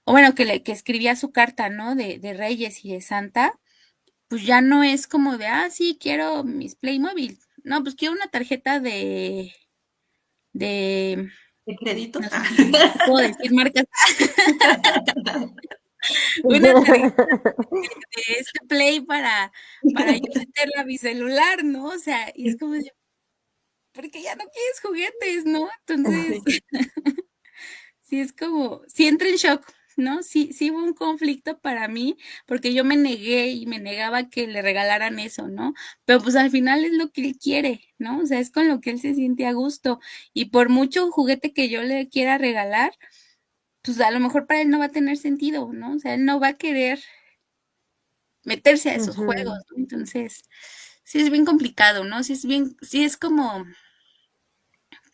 o bueno, que escribía su carta, ¿no? De Reyes y de Santa, pues ya no es como de, sí, quiero mis Playmobil. No, pues quiero una tarjeta de, ¿De crédito? no sé si puedo decir marcas, una tarjeta de este Play para yo meterla a mi celular, ¿no? O sea, y es como de, porque ya no quieres juguetes, ¿no? Entonces, Sí. sí es como, sí entra en shock, ¿no? Sí hubo un conflicto para mí, porque yo me negué y me negaba a que le regalaran eso, ¿no? Pero pues al final es lo que él quiere, ¿no? O sea, es con lo que él se siente a gusto. Y por mucho juguete que yo le quiera regalar, pues a lo mejor para él no va a tener sentido, ¿no? O sea, él no va a querer meterse a esos juegos, Ujú. ¿no? Entonces, sí es bien complicado, ¿no? Sí es como,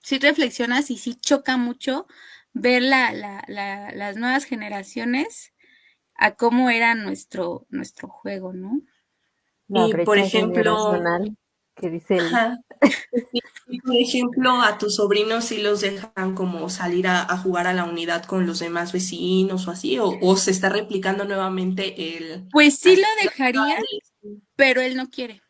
sí reflexionas y sí choca mucho ver las nuevas generaciones a cómo era nuestro juego, ¿no? La Y por brecha ejemplo, generacional que dice Liz. ajá, y por ejemplo, a tus sobrinos sí los dejan como salir a jugar a la unidad con los demás vecinos o así, o se está replicando nuevamente el Pues sí lo así, dejaría, pero él no quiere,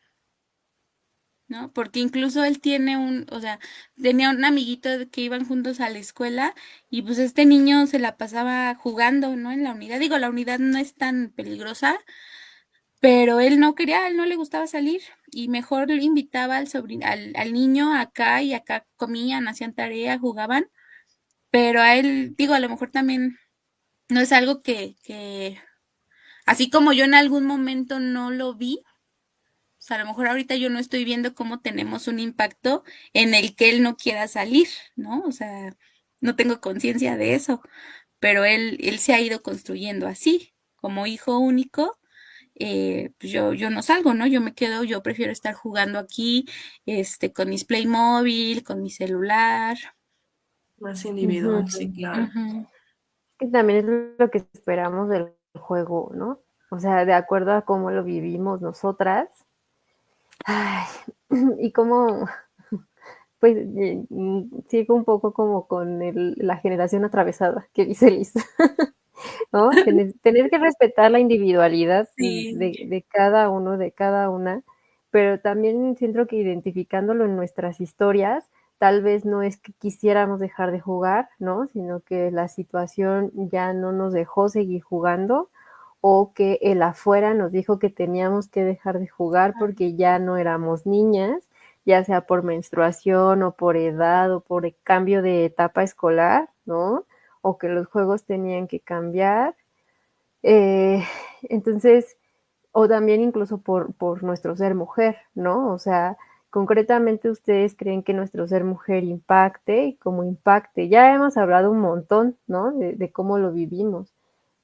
¿no? Porque incluso él tiene o sea, tenía un amiguito que iban juntos a la escuela y pues este niño se la pasaba jugando, ¿no? En la unidad. Digo, la unidad no es tan peligrosa, pero él no quería, a él no le gustaba salir y mejor le invitaba al niño acá y acá comían, hacían tarea, jugaban, pero a él, digo, a lo mejor también no es algo así como yo en algún momento no lo vi, o sea, a lo mejor ahorita yo no estoy viendo cómo tenemos un impacto en el que él no quiera salir, ¿no? O sea, no tengo conciencia de eso, pero él se ha ido construyendo así, como hijo único. Pues yo no salgo, ¿no? Yo me quedo, yo prefiero estar jugando aquí, con mis Playmobil, con mi celular. más Ujú. individual, sí, claro. Ujú. Que también es lo que esperamos del juego, ¿no? O sea, de acuerdo a cómo lo vivimos nosotras. Ay, y cómo, pues, sigo un poco como con la generación atravesada que dice Liz, ¿no? Tener que respetar la individualidad Sí, de cada uno, de cada una, pero también siento que identificándolo en nuestras historias, tal vez no es que quisiéramos dejar de jugar, ¿no? Sino que la situación ya no nos dejó seguir jugando o que el afuera nos dijo que teníamos que dejar de jugar porque ya no éramos niñas ya sea por menstruación o por edad o por el cambio de etapa escolar, ¿no? O que los juegos tenían que cambiar. Eh, entonces, o también incluso por nuestro ser mujer, ¿no? O sea, concretamente ustedes creen que nuestro ser mujer impacte y cómo impacte. Ya hemos hablado un montón, ¿no? De cómo lo vivimos,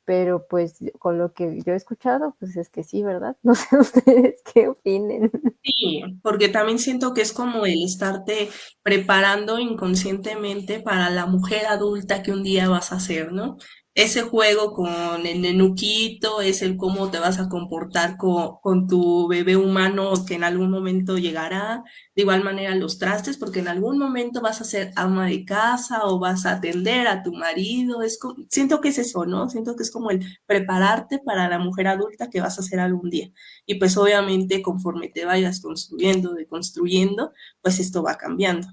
pero pues con lo que yo he escuchado, pues es que sí, ¿verdad? No sé ustedes qué opinen. Sí, porque también siento que es como el estarte preparando inconscientemente para la mujer adulta que un día vas a ser, ¿no? Ese juego con el nenuquito es el cómo te vas a comportar con tu bebé humano que en algún momento llegará. De igual manera los trastes, porque en algún momento vas a ser ama de casa o vas a atender a tu marido. Siento que es eso, ¿no? Siento que es como el prepararte para la mujer adulta que vas a ser algún día. Y pues obviamente conforme te vayas construyendo, deconstruyendo, pues esto va cambiando.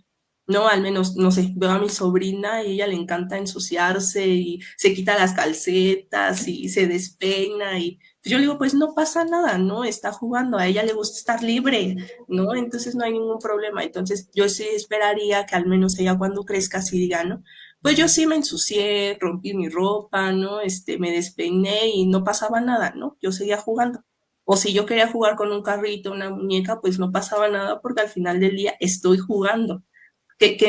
No, al menos, no sé, veo a mi sobrina y a ella le encanta ensuciarse y se quita las calcetas y se despeina y pues yo le digo, pues no pasa nada, ¿no? Está jugando, a ella le gusta estar libre, ¿no? Entonces no hay ningún problema. Entonces yo sí esperaría que al menos ella cuando crezca así diga, ¿no? Pues yo sí me ensucié, rompí mi ropa, ¿no? Me despeiné y no pasaba nada, ¿no? Yo seguía jugando. O si yo quería jugar con un carrito, una muñeca, pues no pasaba nada porque al final del día estoy jugando.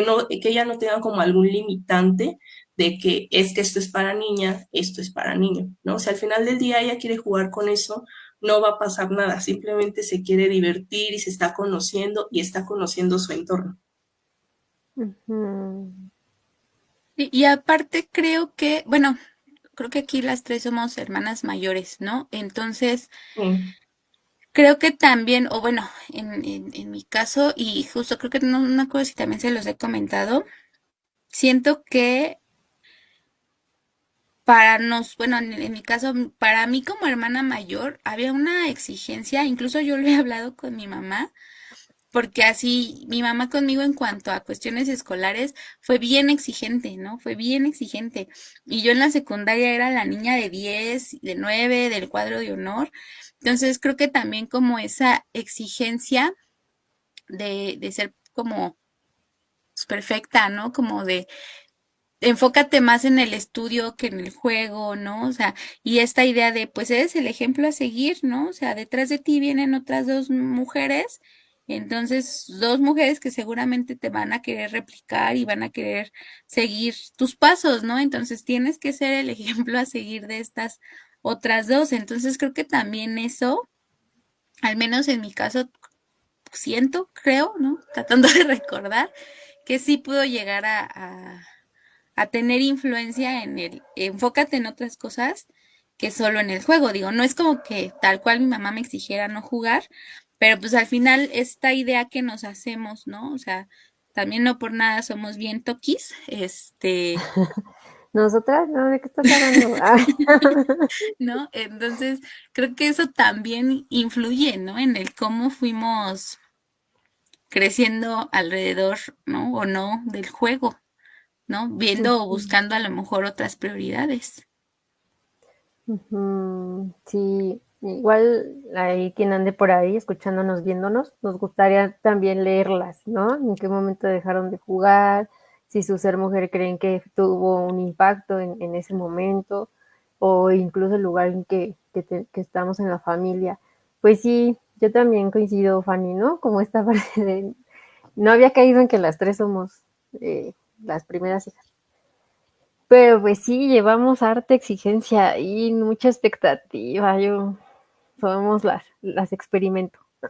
No, que ella no tenga como algún limitante de que es que esto es para niña, esto es para niño, ¿no? O sea, al final del día ella quiere jugar con eso, no va a pasar nada, simplemente se quiere divertir y se está conociendo y está conociendo su entorno. Ujú. Y aparte creo que, bueno, creo que aquí las tres somos hermanas mayores, ¿no? Entonces, Sí, creo que también, o bueno, en mi caso, y justo creo que no me acuerdo si también se los he comentado, siento que bueno, en mi caso, para mí como hermana mayor, había una exigencia, incluso yo lo he hablado con mi mamá, porque así mi mamá conmigo en cuanto a cuestiones escolares fue bien exigente, ¿no? Fue bien exigente. Y yo en la secundaria era la niña de 10, de 9, del cuadro de honor. Entonces creo que también como esa exigencia de ser como pues, perfecta, ¿no? Como de enfócate más en el estudio que en el juego, ¿no? O sea, y esta idea de, pues eres el ejemplo a seguir, ¿no? O sea, detrás de ti vienen otras dos mujeres, entonces dos mujeres que seguramente te van a querer replicar y van a querer seguir tus pasos, ¿no? Entonces tienes que ser el ejemplo a seguir de estas otras dos. Entonces creo que también eso, al menos en mi caso, siento, creo, ¿no? Tratando de recordar que sí pudo llegar a tener influencia en enfócate en otras cosas que solo en el juego. Digo, no es como que tal cual mi mamá me exigiera no jugar, pero pues al final esta idea que nos hacemos, ¿no? O sea, también no por nada somos bien toquis, ¿Nosotras? No, ¿de qué estás hablando? ¿no? Entonces, creo que eso también influye, ¿no? En el cómo fuimos creciendo alrededor, ¿no? O no del juego, ¿no? Viendo o buscando a lo mejor otras prioridades. Ujú, sí, igual ahí quien ande por ahí escuchándonos, viéndonos, nos gustaría también leerlas, ¿no? En qué momento dejaron de jugar, si su ser mujer creen que tuvo un impacto en ese momento, o incluso el lugar en que estamos en la familia. Pues sí, yo también coincido, Fanny, ¿no? Como esta parte de, no había caído en que las tres somos las primeras hijas. Pero pues sí, llevamos harta exigencia y mucha expectativa. Somos las experimento, ¿no?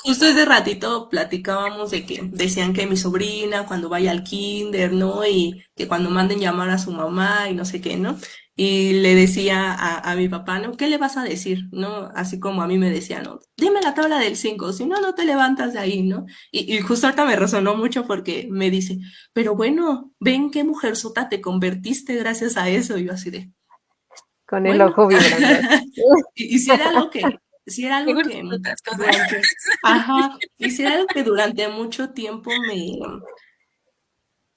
justo ese ratito platicábamos de que decían que mi sobrina cuando vaya al kinder, ¿no? Y que cuando manden llamar a su mamá y no sé qué, ¿no? Y le decía a mi papá, ¿no? ¿Qué le vas a decir? ¿No? Así como a mí me decían, ¿no? Dime la tabla del 5 si no, no te levantas de ahí, ¿no? Y justo ahorita me resonó mucho porque me dice, pero bueno, ven qué mujer sota te convertiste gracias a eso. Y yo así de, Con el bueno, ojo vibrando. y si era algo que, si era algo Seguro que otras cosas. durante, ajá, y si era algo que durante mucho tiempo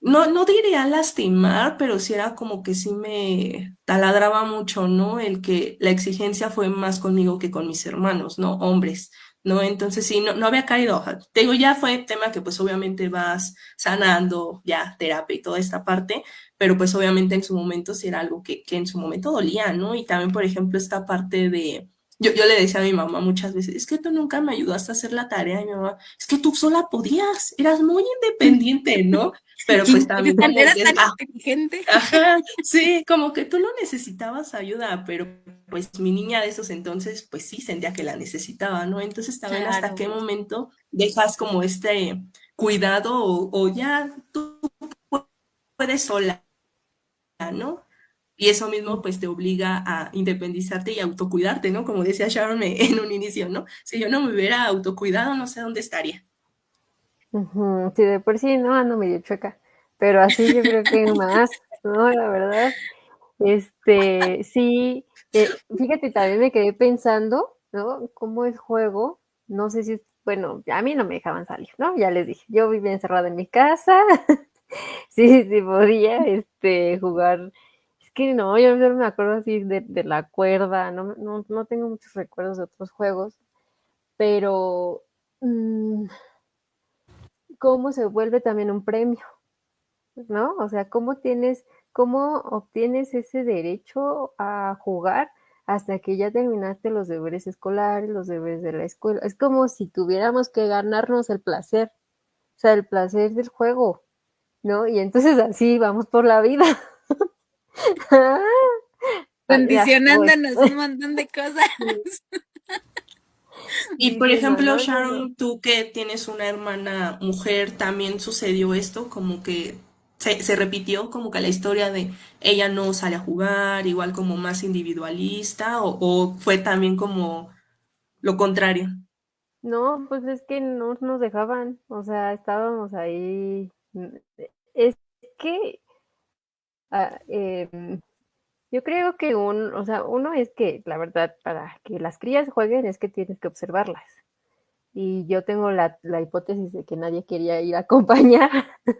no diría lastimar, pero sí era como que sí me taladraba mucho, ¿no? El que la exigencia fue más conmigo que con mis hermanos, ¿no? Hombres, ¿no? Entonces sí, no, no había caído. Te digo, ya fue tema que pues obviamente vas sanando, ya terapia y toda esta parte, pero pues obviamente en su momento sí era algo que en su momento dolía, ¿no? Y también, por ejemplo, esta parte de... Yo le decía a mi mamá muchas veces, es que tú nunca me ayudaste a hacer la tarea, y mi mamá, es que tú sola podías, eras muy independiente, ¿no? Pero Qué pues también interesante, como eras que, tan inteligente. ajá, sí, como que tú lo necesitabas ayuda, pero pues mi niña de esos entonces, pues sí sentía que la necesitaba, ¿no? Entonces también hasta Claro. qué momento dejas como este cuidado o ya tú puedes sola, ¿no? Y eso mismo pues te obliga a independizarte y autocuidarte, ¿no? Como decía Sharon en un inicio, ¿no? Si yo no me hubiera autocuidado, no sé dónde estaría. Ujú, sí, de por sí, no, ando medio chueca, pero así yo creo que más, ¿no? La verdad, sí, fíjate, también me quedé pensando, ¿no? Cómo es juego, no sé si, bueno, a mí no me dejaban salir, ¿no? Ya les dije, yo vivía encerrada en mi casa, sí, sí podía, jugar, es que no, yo no me acuerdo así de la cuerda, no tengo muchos recuerdos de otros juegos, pero cómo se vuelve también un premio, ¿no? O sea, cómo obtienes ese derecho a jugar hasta que ya terminaste los deberes escolares, los deberes de la escuela. Es como si tuviéramos que ganarnos el placer, o sea, el placer del juego, ¿no? Y entonces así vamos por la vida. Ya, voy. Condicionándonos un montón de cosas. Y por Diciendo, ejemplo, no, no, no. Sharon, tú que tienes una hermana mujer, ¿también sucedió esto? Como que se repitió como que la historia de ella no sale a jugar, igual como más individualista, o fue también como lo contrario. No, pues es que no nos dejaban, o sea, estábamos ahí. Es que ah, yo creo que o sea, uno es que, la verdad, para que las crías jueguen es que tienes que observarlas. Y yo tengo la hipótesis de que nadie quería ir a acompañar,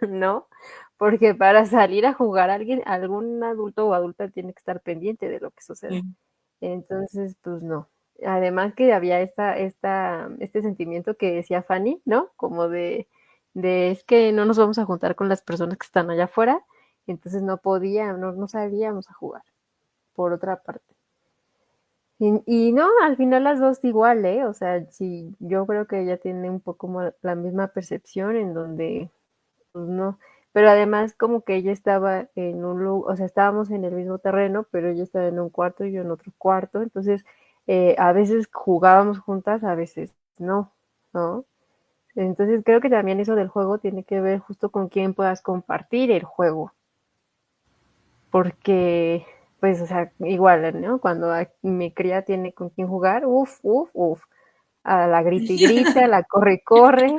¿no? Porque para salir a jugar algún adulto o adulta tiene que estar pendiente de lo que sucede. Sí. Entonces, pues no. Además que había este sentimiento que decía Fanny, ¿no? Como de es que no nos vamos a juntar con las personas que están allá afuera, entonces no salíamos a jugar, por otra parte. Y no, al final las dos igual, ¿eh? O sea, sí, yo creo que ella tiene un poco la misma percepción en donde, pues no, pero además como que ella estaba en un lugar, o sea, estábamos en el mismo terreno, pero ella estaba en un cuarto y yo en otro cuarto, entonces a veces jugábamos juntas, a veces no, ¿no? Entonces creo que también eso del juego tiene que ver justo con quién puedas compartir el juego, porque, pues, o sea, igual, ¿no? Cuando mi cría tiene con quién jugar, uff, a la grita y grita, a la corre y corre,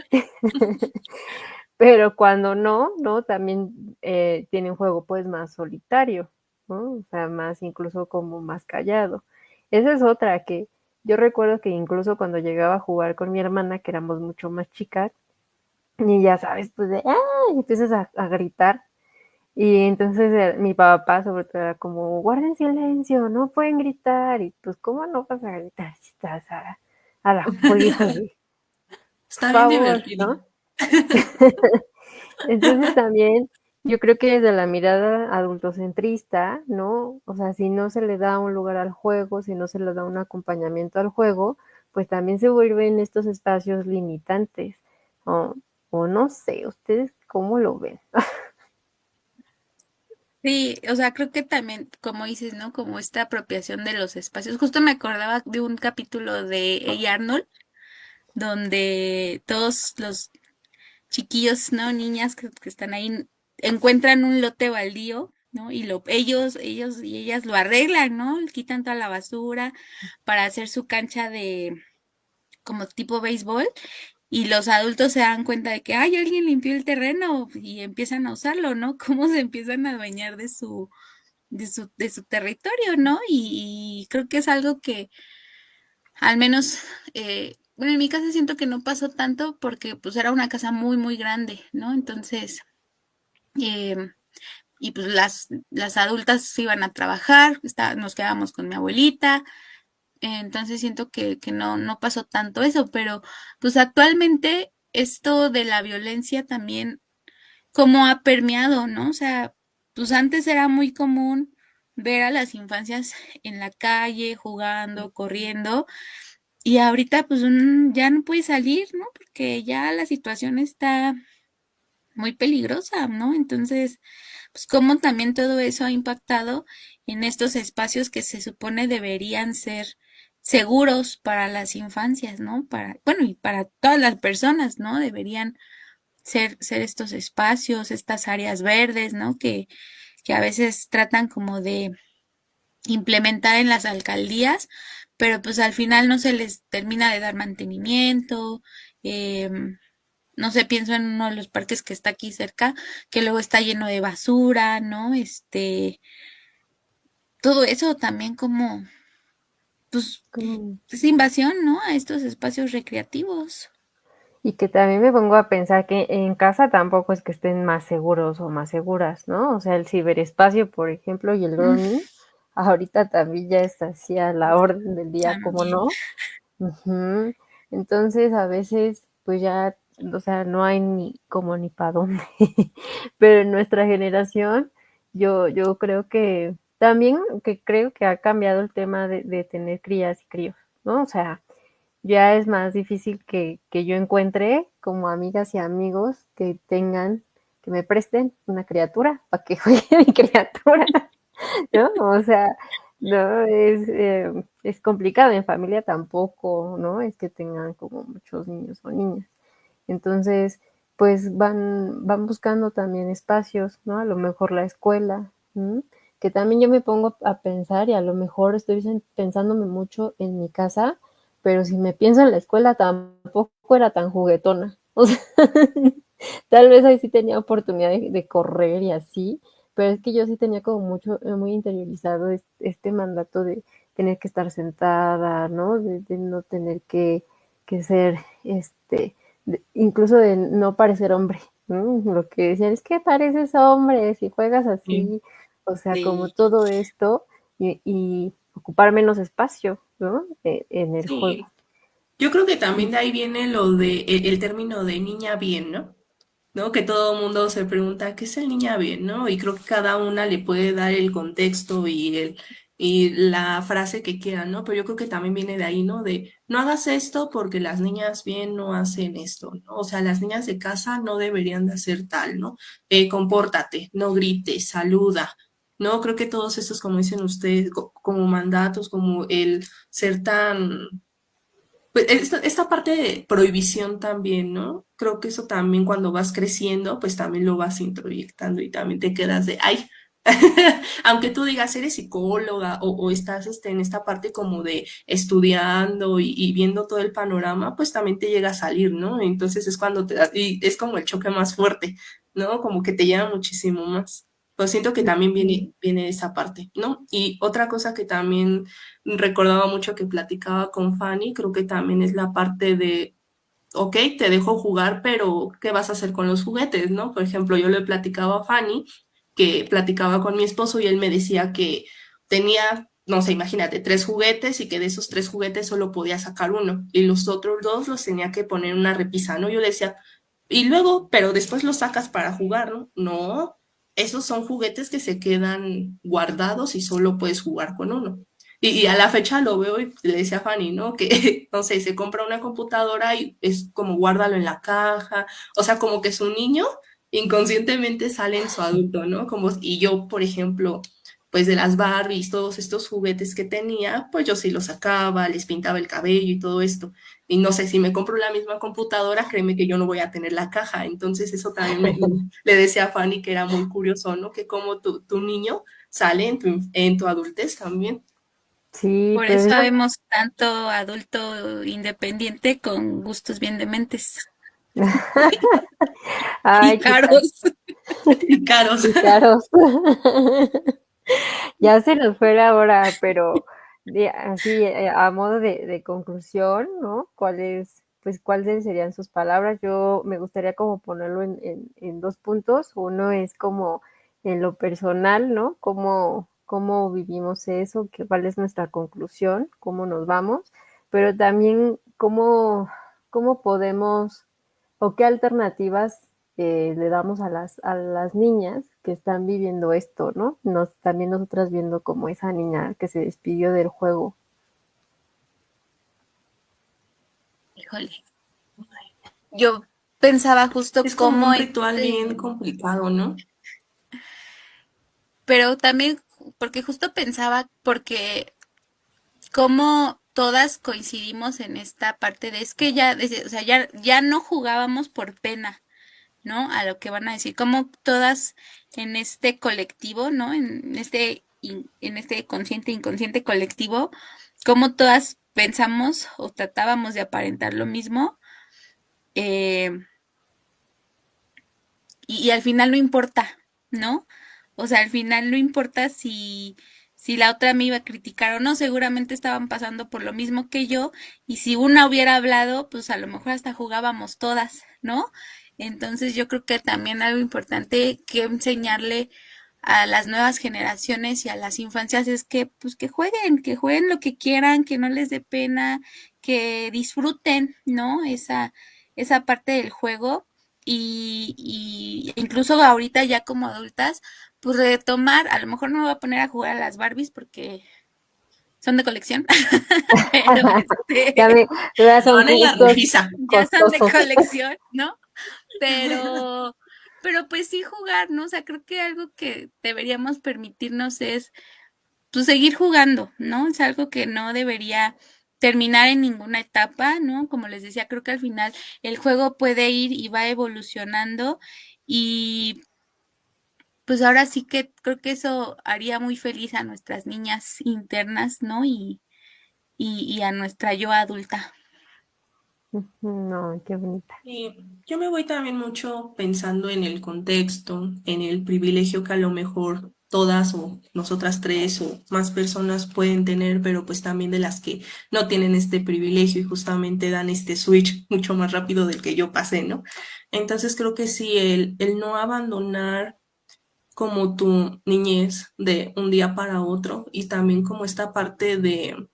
pero cuando no, ¿no? También tiene un juego pues más solitario, ¿no? O sea, más incluso como más callado. Esa es otra que yo recuerdo que incluso cuando llegaba a jugar con mi hermana, que éramos mucho más chicas, y ya sabes, pues de, ¡ah! Y empiezas a gritar, y entonces mi papá sobre todo era como, guarden silencio, no pueden gritar. Y pues, ¿cómo no vas a gritar si estás a la juegue? Por Está bien favor, divertido. ¿no? Entonces también yo creo que desde la mirada adultocentrista, ¿no? O sea, si no se le da un lugar al juego, si no se le da un acompañamiento al juego, pues también se vuelven estos espacios limitantes. O, o no sé, ¿ustedes cómo lo ven? Sí, o sea, creo que también, como dices, ¿no? Como esta apropiación de los espacios. Justo me acordaba de un capítulo de Hey Arnold, donde todos los chiquillos, ¿no? Niñas que están ahí encuentran un lote baldío, ¿no? Y ellos y ellas lo arreglan, ¿no? Quitan toda la basura para hacer su cancha de como tipo béisbol. Y los adultos se dan cuenta de que, ay, alguien limpió el terreno y empiezan a usarlo, ¿no? Cómo se empiezan a adueñar de su territorio, ¿no? Y creo que es algo que al menos, bueno, en mi casa siento que no pasó tanto porque pues era una casa muy, muy grande, ¿no? Entonces, em, y pues las adultas se iban a trabajar, nos quedábamos con mi abuelita, entonces siento que no pasó tanto eso, pero pues actualmente esto de la violencia también como ha permeado, ¿no? O sea, pues antes era muy común ver a las infancias en la calle, jugando, corriendo, y ahorita pues ya no puede salir, ¿no? Porque ya la situación está muy peligrosa, ¿no? Entonces, pues cómo también todo eso ha impactado en estos espacios que se supone deberían ser seguros para las infancias, ¿no? Bueno, y para todas las personas, ¿no? Deberían ser estos espacios, estas áreas verdes, ¿no? Que a veces tratan como de implementar en las alcaldías, pero pues al final no se les termina de dar mantenimiento. No sé, pienso en uno de los parques que está aquí cerca, que luego está lleno de basura, ¿no? Todo eso también como, pues, Como- es invasión, ¿no? A estos espacios recreativos. Y que también me pongo a pensar que en casa tampoco es que estén más seguros o más seguras, ¿no? O sea, el ciberespacio, por ejemplo, y el Mm, grooming, ahorita también ya está así a la orden del día, como también. no. Ujú. Entonces, a veces, pues ya, o sea, no hay ni como ni para dónde. Pero en nuestra generación, yo creo que también que creo que ha cambiado el tema de tener crías y críos, ¿no? O sea, ya es más difícil que yo encuentre como amigas y amigos que tengan, que me presten una criatura para que juegue mi criatura, ¿no? O sea, no, es complicado, en familia tampoco, ¿no? Es que tengan como muchos niños o niñas. Entonces, pues van buscando también espacios, ¿no? A lo mejor la escuela, ¿m? Que también yo me pongo a pensar y a lo mejor estoy pensándome mucho en mi casa, pero si me pienso en la escuela tampoco era tan juguetona. O sea, tal vez ahí sí tenía oportunidad de correr y así, pero es que yo sí tenía como mucho, muy interiorizado este mandato de tener que estar sentada, ¿no? De no tener que ser, incluso de no parecer hombre, ¿no? Lo que decían es que pareces hombre si juegas Sí. así, o sea, como Sí. todo esto y ocupar menos espacio, ¿no? En el juego. Sí. Yo creo que también de ahí viene lo de el término de niña bien, ¿no? ¿No? Que todo el mundo se pregunta, ¿qué es el niña bien, no? Y creo que cada una le puede dar el contexto y la frase que quiera, ¿no? Pero yo creo que también viene de ahí, ¿no? De no hagas esto porque las niñas bien no hacen esto, ¿no? O sea, las niñas de casa no deberían de hacer tal, ¿no? Compórtate, no grites, saluda, ¿no? Creo que todos estos, como dicen ustedes, como mandatos, como el ser tan pues esta parte de prohibición también, ¿no? Creo que eso también cuando vas creciendo, pues también lo vas introyectando y también te quedas de, ay, aunque tú digas eres psicóloga o estás en esta parte como de estudiando y viendo todo el panorama, pues también te llega a salir, ¿no? Entonces es cuando te da, y es como el choque más fuerte, ¿no? Como que te lleva muchísimo más. Pues siento que también viene esa parte, ¿no? Y otra cosa que también recordaba mucho que platicaba con Fanny, creo que también es la parte de, ok, te dejo jugar, pero ¿qué vas a hacer con los juguetes, no? Por ejemplo, yo le platicaba a Fanny, que platicaba con mi esposo y él me decía que tenía, no sé, imagínate, 3 juguetes y que de esos 3 juguetes solo podía sacar uno y los otros dos los tenía que poner en una repisa, ¿no? Yo le decía, y luego, pero después los sacas para jugar, ¿no? No, esos son juguetes que se quedan guardados y solo puedes jugar con uno. Y a la fecha lo veo y le decía a Fanny, ¿no? Que, no sé, se compra una computadora y es como guárdalo en la caja. O sea, como que su niño inconscientemente sale en su adulto, ¿no? Como, y yo, por ejemplo, pues de las Barbies, todos estos juguetes que tenía, pues yo sí los sacaba, les pintaba el cabello y todo esto. Y no sé, si me compro la misma computadora, créeme que yo no voy a tener la caja. Entonces eso también le decía a Fanny que era muy curioso, ¿no? Que como tu niño sale en tu adultez también. Sí, Por pero eso eso, vemos tanto adulto independiente con gustos bien dementes y ay, caros. Y caros. y caros. Ya se nos fue la hora, pero así a modo de conclusión, ¿no? ¿Cuáles serían sus palabras? Yo me gustaría como ponerlo en 2 puntos. Uno es como en lo personal, ¿no? Cómo cómo vivimos eso, cuál es nuestra conclusión, cómo nos vamos, pero también cómo podemos o qué alternativas le damos a las niñas que están viviendo esto, ¿no? También nosotras viendo como esa niña que se despidió del juego. Híjole. Yo pensaba justo Es como cómo un ritual bien complicado, ¿no? pero también, porque justo pensaba, porque cómo todas coincidimos en esta parte de es que ya, o sea, ya no jugábamos por pena, ¿no? A lo que van a decir, como todas en este colectivo, ¿no? En este consciente inconsciente colectivo, como todas pensamos o tratábamos de aparentar lo mismo, eh, y al final no importa, ¿no? O sea, al final no importa si la otra me iba a criticar o no, seguramente estaban pasando por lo mismo que yo, y si una hubiera hablado, pues a lo mejor hasta jugábamos todas, ¿no? Entonces yo creo que también algo importante que enseñarle a las nuevas generaciones y a las infancias es que pues que jueguen lo que quieran, que no les dé pena, que disfruten, ¿no? Esa parte del juego y incluso ahorita ya como adultas, pues retomar, a lo mejor no me voy a poner a jugar a las Barbies porque son de colección, pero Ya ya son Van en la gustos repisa. ya son de costosos. colección, ¿no? Pero, pero pues sí jugar, ¿no? O sea, creo que algo que deberíamos permitirnos es pues seguir jugando, ¿no? Es algo que no debería terminar en ninguna etapa, ¿no? Como les decía, creo que al final el juego puede ir y va evolucionando y pues ahora sí que creo que eso haría muy feliz a nuestras niñas internas, ¿no? Y a nuestra yo adulta. No, qué bonita. Y yo me voy también mucho pensando en el contexto, en el privilegio que a lo mejor todas o nosotras tres o más personas pueden tener, pero pues también de las que no tienen este privilegio y justamente dan este switch mucho más rápido del que yo pasé, ¿no? Entonces creo que sí, el no abandonar como tu niñez de un día para otro y también como esta parte de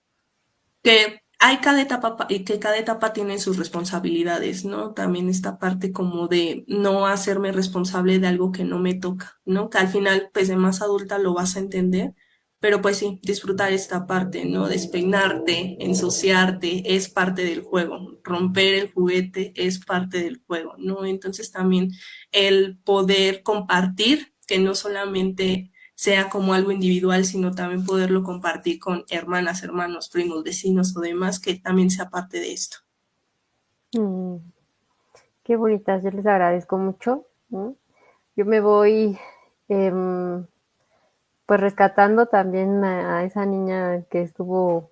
que hay cada etapa y que cada etapa tiene sus responsabilidades, ¿no? También esta parte como de no hacerme responsable de algo que no me toca, ¿no? Que al final, pues de más adulta lo vas a entender, pero pues sí, disfrutar esta parte, ¿no? Despeinarte, ensuciarte, es parte del juego, romper el juguete es parte del juego, ¿no? Entonces también el poder compartir, que no solamente sea como algo individual, sino también poderlo compartir con hermanas, hermanos, primos, vecinos o demás, que también sea parte de esto. Mm, qué bonitas, yo les agradezco mucho. ¿No? Yo me voy em, pues rescatando también a esa niña que estuvo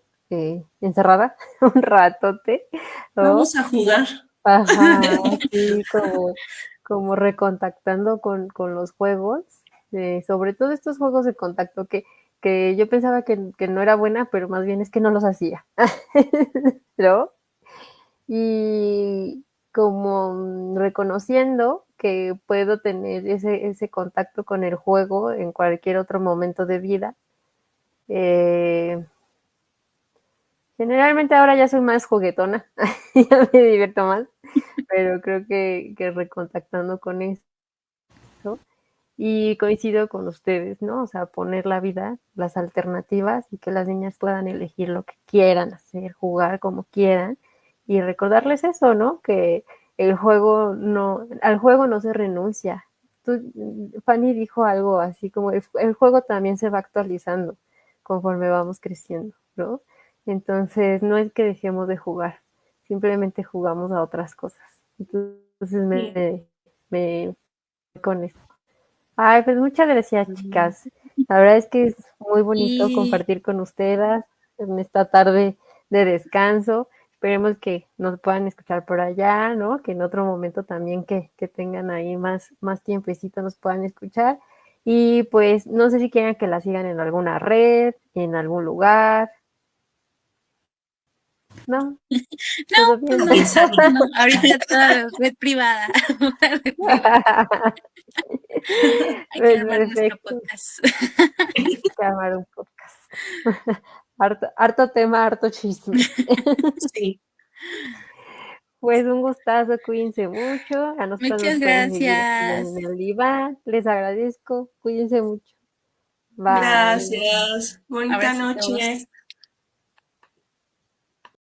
encerrada un ratote, ¿no? Vamos a jugar. Ajá, sí, como recontactando con los juegos, sobre todo estos juegos de contacto que yo pensaba que no era buena, pero más bien es que no los hacía, ¿no? Y como reconociendo que puedo tener ese contacto con el juego en cualquier otro momento de vida. Eh, Generalmente ahora ya soy más juguetona, ya me divierto más, pero creo que recontactando con eso y coincido con ustedes, ¿no? O sea, poner la vida, las alternativas y que las niñas puedan elegir lo que quieran hacer, jugar como quieran y recordarles eso, ¿no? Que al juego no se renuncia. Fanny dijo algo así como el juego también se va actualizando conforme vamos creciendo, ¿no? Entonces, no es que dejemos de jugar, simplemente jugamos a otras cosas. Entonces, Sí. me con esto. Ay, pues muchas gracias, chicas. La verdad es que es muy bonito Y compartir con ustedes en esta tarde de descanso. Esperemos que nos puedan escuchar por allá, ¿no? Que en otro momento también que tengan ahí más tiempecito nos puedan escuchar. Y pues no sé si quieren que la sigan en alguna red, en algún lugar. ¿No? no, ¿Todo pues bien? ¿Quién sabe? no, ahorita toda red privada, red privada. Hay que Pues armar nuestro perfecto, podcast. que armar un podcast. Harto tema, harto chisme. Sí, Pues un gustazo, cuídense mucho. A nosotros nos Muchas pueden seguir aquí en gracias. el Diva. Les agradezco, cuídense mucho. Bye. gracias. Bonita Abracitos. noche.